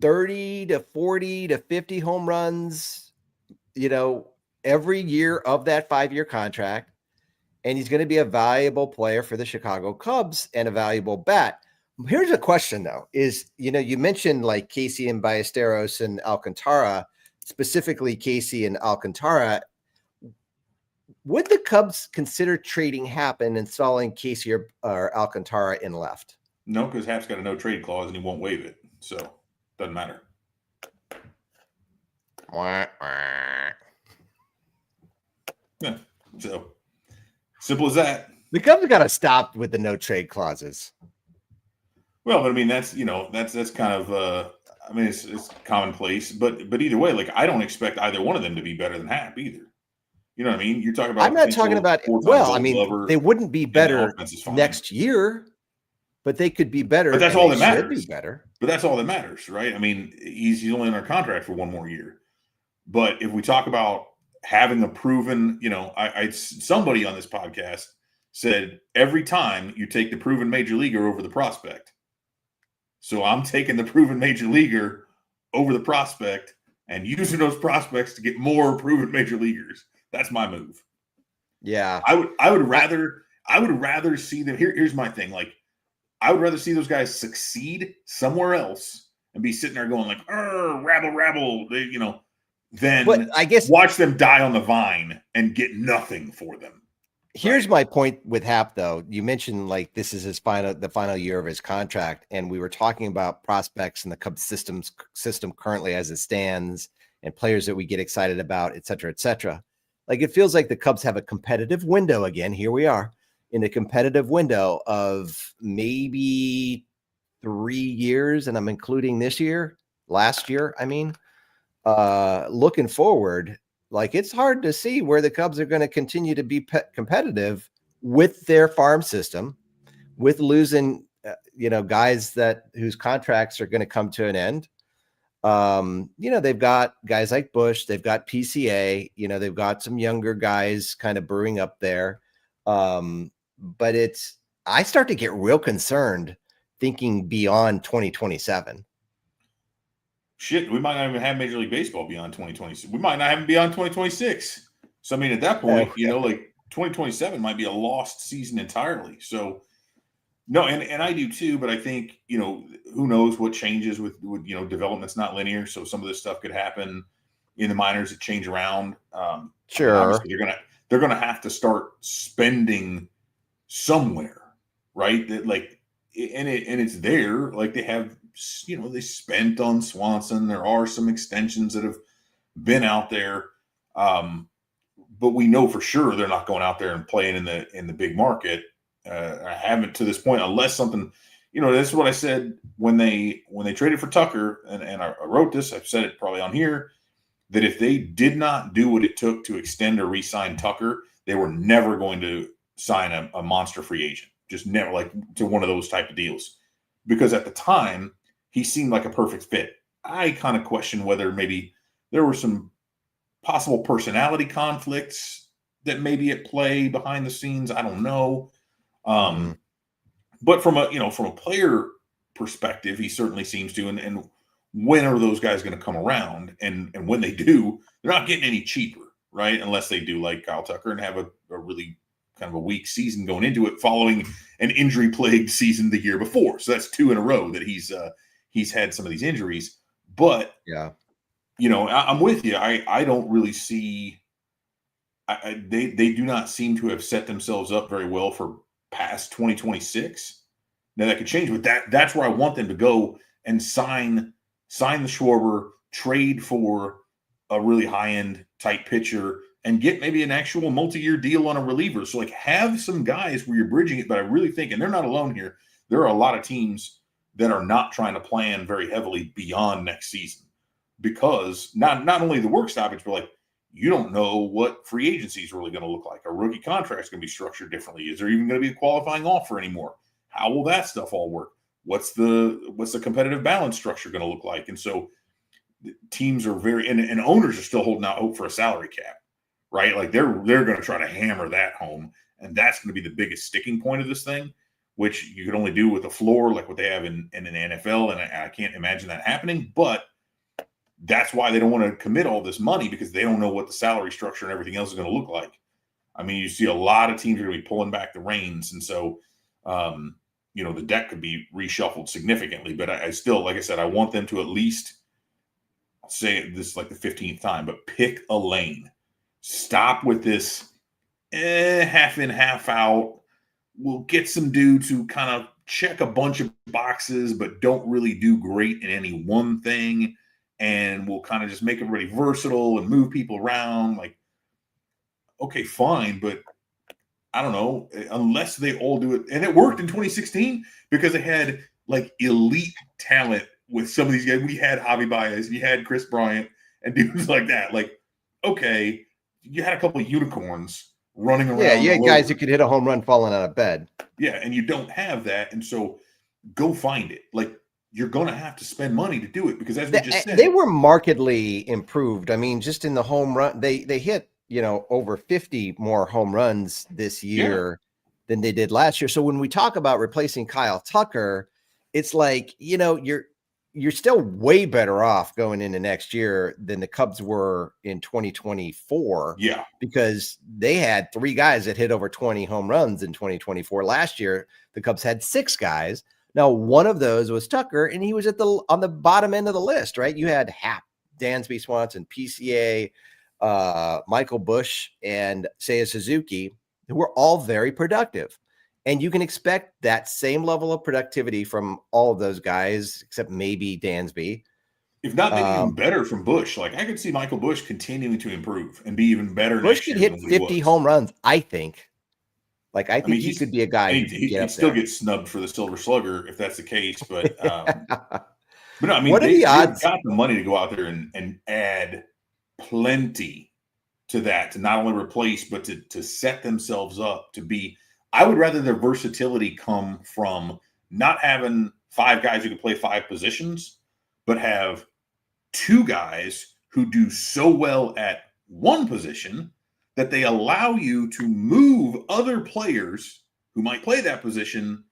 30 to 40 to 50 home runs, every year of that 5-year contract. And he's going to be a valuable player for the Chicago Cubs and a valuable bat. Here's a question, though, is, you mentioned like Casey and Ballesteros and Alcantara, specifically Casey and Alcantara. Would the Cubs consider trading Happ and installing Casey or Alcantara in left? No, because Happ's got a no trade clause and he won't waive it. So doesn't matter. Yeah. So simple as that. The Cubs got to stop with the no trade clauses. Well, but I mean, that's kind of, it's commonplace, but either way, like I don't expect either one of them to be better than Happ either. You know what I mean? You're talking about. I'm not talking about. Well, I mean, they wouldn't be better next year, but they could be better. But that's all that matters. Should be better. But that's all that matters, right? I mean, he's only under contract for one more year. But if we talk about having a proven, somebody on this podcast said every time you take the proven major leaguer over the prospect. So I'm taking the proven major leaguer over the prospect and using those prospects to get more proven major leaguers. That's my move. Yeah. I would rather see them. Here's my thing. Like, I would rather see those guys succeed somewhere else and be sitting there going like, rabble, than I guess watch them die on the vine and get nothing for them. Here's my point with Happ, though. You mentioned like this is the final year of his contract, and we were talking about prospects and the Cubs system currently as it stands, and players that we get excited about, et cetera, et cetera. Like it feels like the Cubs have a competitive window again. Here we are in a competitive window of maybe 3 years, and I'm including last year. I mean, looking forward. Like it's hard to see where the Cubs are going to continue to be competitive with their farm system, with losing, guys whose contracts are going to come to an end. They've got guys like Bush, they've got PCA, they've got some younger guys kind of brewing up there. But I start to get real concerned thinking beyond 2027. Shit, we might not even have Major League Baseball beyond 2026. We might not have it beyond 2026. So, I mean, at that point, like 2027 might be a lost season entirely. So, no, and I do too, but I think, who knows what changes with development's not linear. So some of this stuff could happen in the minors that change around. Sure. Obviously they're gonna have to start spending somewhere, right? That like, and it's there. Like they have, they spent on Swanson. There are some extensions that have been out there. But we know for sure they're not going out there and playing in the big market. I haven't to this point, unless something, this is what I said when they traded for Tucker, and I wrote this. I've said it probably on here, that if they did not do what it took to extend or re-sign Tucker, they were never going to sign a monster free agent. Just never, like, to one of those type of deals, because at the time he seemed like a perfect fit. I kind of question whether maybe there were some possible personality conflicts that may be at play behind the scenes. I don't know. But from a player perspective, he certainly seems to. And when are those guys going to come around? And when they do, they're not getting any cheaper, right? Unless they do like Kyle Tucker and have a really kind of a weak season going into it, following an injury-plagued season the year before. So that's 2 in a row that he's had some of these injuries. But yeah, I'm with you. I don't really see. They do not seem to have set themselves up very well for past 2026. Now that could change, but that's where I want them to go and sign the Schwarber, trade for a really high-end type pitcher, and get maybe an actual multi-year deal on a reliever. So, like, have some guys where you're bridging it. But I really think, and they're not alone here, there are a lot of teams that are not trying to plan very heavily beyond next season, because not only the work stoppage, but like, you don't know what free agency is really going to look like. A rookie contract is going to be structured differently. Is there even going to be a qualifying offer anymore? How will that stuff all work? What's the competitive balance structure going to look like? And so teams are and owners are still holding out hope for a salary cap, right? Like they're going to try to hammer that home, and that's going to be the biggest sticking point of this thing, which you could only do with a floor like what they have in the NFL, and I can't imagine that happening. But that's why they don't want to commit all this money, because they don't know what the salary structure and everything else is going to look like. I mean, you see a lot of teams are going to be pulling back the reins, and so the deck could be reshuffled significantly. But I still, like I said, I want them to at least say this like the 15th time, but pick a lane. Stop with this half in, half out. We'll get some dudes who kind of check a bunch of boxes, but don't really do great in any one thing. And we'll kind of just make everybody versatile and move people around. Like, okay, fine, but I don't know, unless they all do it. And it worked in 2016 because they had like elite talent with some of these guys. We had Javi Baez, you had Chris Bryant, and dudes like that. Like, okay, you had a couple of unicorns running around. Yeah, you had guys who could hit a home run falling out of bed. Yeah, and you don't have that. And so go find it. Like, you're going to have to spend money to do it, because as we just said, they were markedly improved. I mean, just in the home run, they hit, over 50 more home runs this year than they did last year. So when we talk about replacing Kyle Tucker, it's like, you're still way better off going into next year than the Cubs were in 2024. Yeah, because they had 3 guys that hit over 20 home runs in 2024. Last year, the Cubs had 6 guys. Now, one of those was Tucker, and he was on the bottom end of the list, right? You had Happ, Dansby Swanson, PCA, Michael Busch, and Seiya Suzuki, who were all very productive. And you can expect that same level of productivity from all of those guys, except maybe Dansby. If not, maybe even better from Busch. Like, I could see Michael Busch continuing to improve and be even better. Busch could hit 50 home runs, I think. Like, I think he could be a guy. He'd still get snubbed for the Silver Slugger if that's the case. But but no, I mean, what are the odds? They've got the money to go out there and add plenty to that, to not only replace, but to set themselves up to be. I would rather their versatility come from not having 5 guys who can play 5 positions, but have 2 guys who do so well at one position that they allow you to move other players who might play that position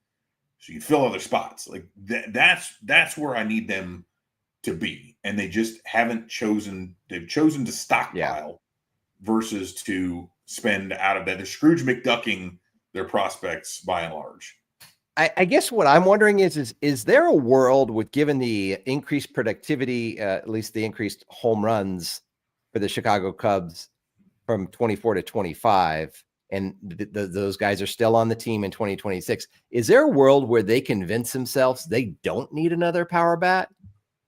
so you fill other spots. Like that's where I need them to be. And they just haven't chosen. They've chosen to stockpile versus to spend out of that. They're Scrooge McDucking their prospects by and large. I guess what I'm wondering is there a world with, given the increased productivity, at least the increased home runs for the Chicago Cubs from 24 to 25, and those guys are still on the team in 2026. Is there a world where they convince themselves they don't need another power bat,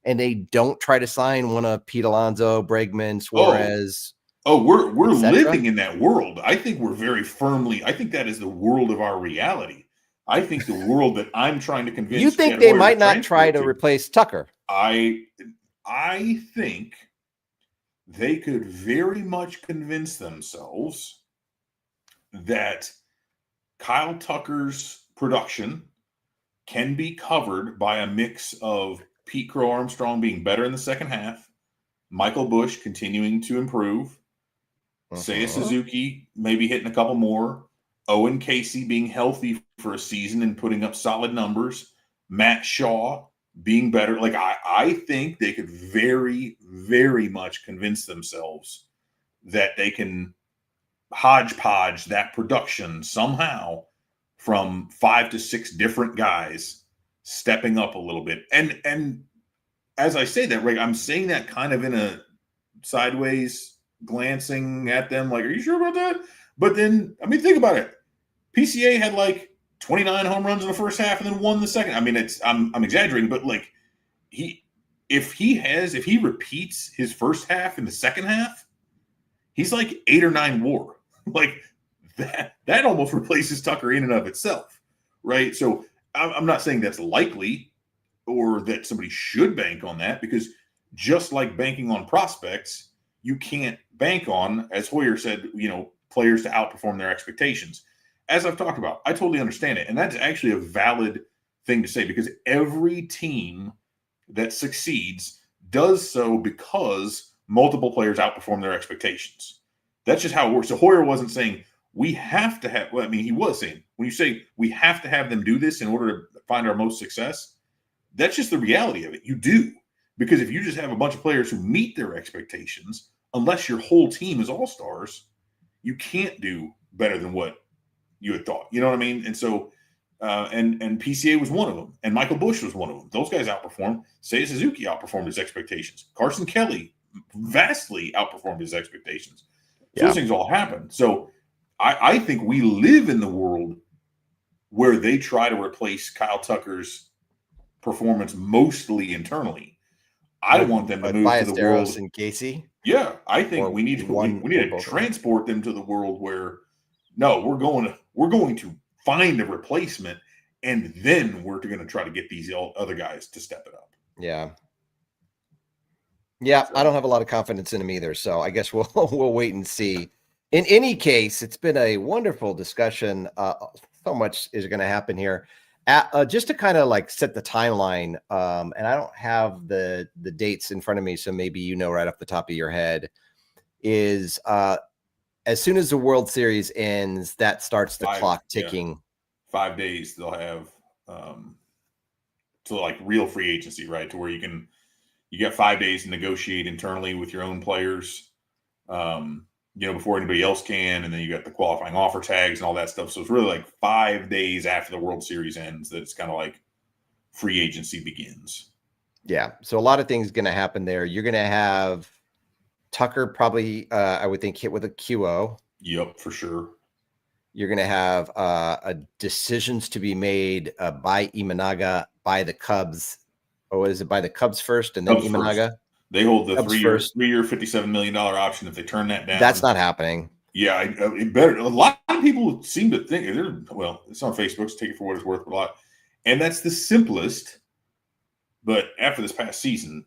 and they don't try to sign one of Pete Alonso, Bregman, Suarez? Oh, we're etc.? living in that world. I think we're very firmly. I think that is the world of our reality. I think the world that I'm trying to You convince think Jed they Hoyer to might not try transport to to. replace Tucker? I think they could very much convince themselves that Kyle Tucker's production can be covered by a mix of Pete Crow Armstrong being better in the second half, Michael Busch continuing to improve, Seiya Suzuki maybe hitting a couple more, Owen Casey being healthy for a season and putting up solid numbers, Matt Shaw being better. Like I think they could very, very much convince themselves that they can hodgepodge that production somehow from 5 to 6 different guys stepping up a little bit. And as I say that, right, I'm saying that kind of in a sideways glancing at them like, are you sure about that? But then, I mean, think about it. PCA had like 29 home runs in the first half and then won the second. I mean, I'm exaggerating, but like if he repeats his first half in the second half, he's like 8 or 9 WAR. Like that almost replaces Tucker in and of itself, right? So I'm not saying that's likely or that somebody should bank on that, because just like banking on prospects, you can't bank on, as Hoyer said, players to outperform their expectations. As I've talked about, I totally understand it. And that's actually a valid thing to say, because every team that succeeds does so because multiple players outperform their expectations. That's just how it works. So Hoyer wasn't saying we have to have, well, I mean, he was saying, when you say we have to have them do this in order to find our most success, that's just the reality of it. You do. Because if you just have a bunch of players who meet their expectations, unless your whole team is all-stars, you can't do better than what you had thought. You know what I mean? And so, and PCA was one of them, and Michael Busch was one of them. Those guys outperformed. Seiya Suzuki outperformed his expectations. Carson Kelly vastly outperformed his expectations. So those things all happen. So I think we live in the world where they try to replace Kyle Tucker's performance mostly internally. I want them to move to the world. And Casey. Yeah, I think we need to both transport them to the world where no, we're going to find a replacement, and then we're going to try to get these other guys to step it up. Yeah. Yeah, so I don't have a lot of confidence in him either, so I guess we'll wait and see. In any case, it's been a wonderful discussion. So much is going to happen here. Just to kind of like set the timeline, and I don't have the dates in front of me, so maybe right off the top of your head, is as soon as the World Series ends, that starts the clock ticking. Yeah. 5 days they'll have to like real free agency, right? To where you get 5 days to negotiate internally with your own players, before anybody else can. And then you got the qualifying offer tags and all that stuff. So it's really like 5 days after the World Series ends that it's kind of like free agency begins. Yeah. So a lot of things going to happen there. You're going to have Tucker probably, I would think, hit with a QO. Yep, for sure. You're going to have decisions to be made by Imanaga, by the Cubs. Or is it by the Cubs first and then Cubs Imanaga? First. They hold the Cubs three-year, $57 million option. If they turn that down, that's not happening. Yeah, it better. A lot of people seem to think it's on Facebook. So take it for what it's worth, but a lot, and that's the simplest. But after this past season,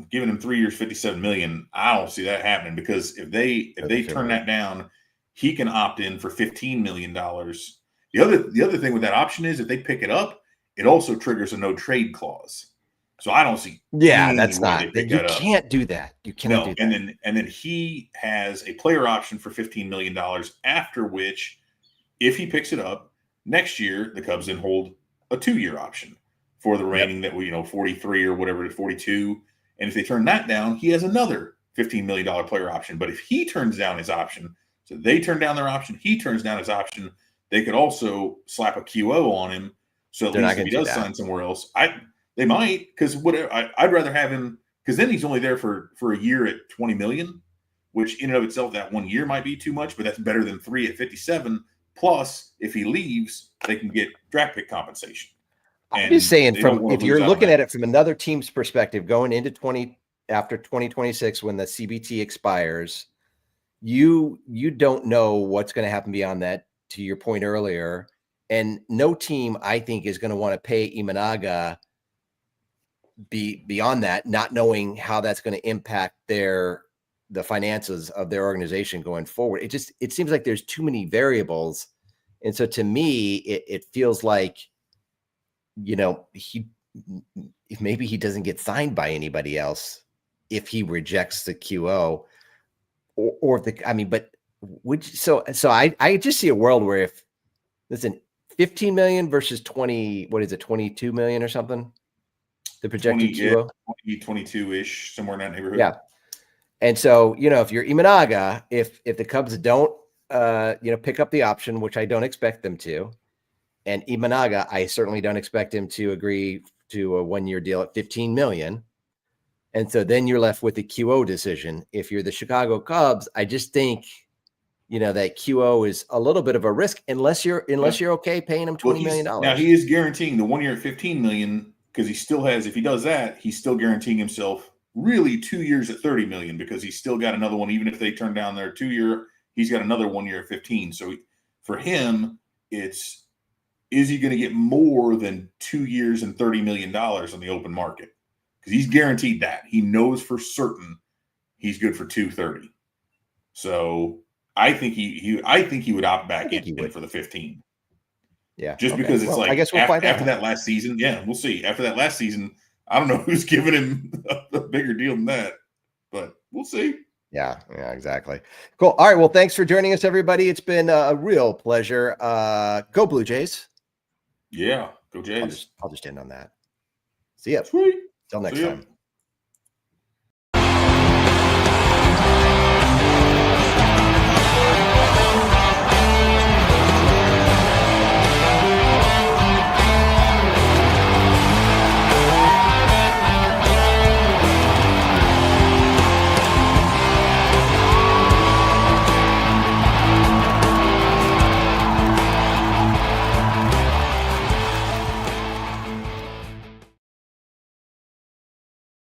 giving him 3 years, $57 million, I don't see that happening, because if they turn that down, he can opt in for $15 million. The other thing with that option is if they pick it up, it also triggers a no trade clause. So I don't see. Yeah, that's not. You can't do that. You cannot do that. And then he has a player option for $15 million. After which, if he picks it up next year, the Cubs then hold a 2-year option for the remaining 43 or whatever, 42. And if they turn that down, he has another $15 million player option. But if he turns down his option, so they turn down their option, he turns down his option, they could also slap a QO on him. So at least if he does sign somewhere else, they might, because I'd rather have him, because then he's only there for a year at $20 million, which in and of itself, that 1 year might be too much, but that's better than 3 at 57. Plus, if he leaves, they can get draft pick compensation. I'm just saying, if you're looking at it from another team's perspective, going into after 2026, when the CBT expires, you don't know what's going to happen beyond that, to your point earlier. And no team, I think, is going to want to pay Imanaga beyond that, not knowing how that's going to impact the finances of their organization going forward. It seems like there's too many variables. And so to me, it feels like, maybe he doesn't get signed by anybody else if he rejects the QO or but I just see a world where if listen, 15 million versus 20, what is it, 22 million or something? The projected 20, QO? 22-ish, somewhere in that neighborhood. Yeah. And so, if you're Imanaga, if the Cubs don't, pick up the option, which I don't expect them to, and Imanaga, I certainly don't expect him to agree to a 1-year deal at 15 million. And so then you're left with the QO decision. If you're the Chicago Cubs, I just think, that QO is a little bit of a risk unless you're okay paying him $20 million. Now he is guaranteeing the 1 year at 15 million because he still has, if he does that, he's still guaranteeing himself really 2 years at 30 million because he's still got another one. Even if they turn down their 2-year, he's got another 1 year at 15. So for him, is he going to get more than 2 years and $30 million on the open market? Because he's guaranteed that. He knows for certain he's good for 230. So I think he would opt back in for the 15. Yeah. Just because it's I guess we'll find out. After that last season. Yeah, we'll see. After that last season, I don't know who's giving him a bigger deal than that, but we'll see. Yeah, exactly. Cool. All right. Well, thanks for joining us, everybody. It's been a real pleasure. Go Blue Jays. Yeah, go Jays. I'll just end on that. See ya. Sweet. Till next time.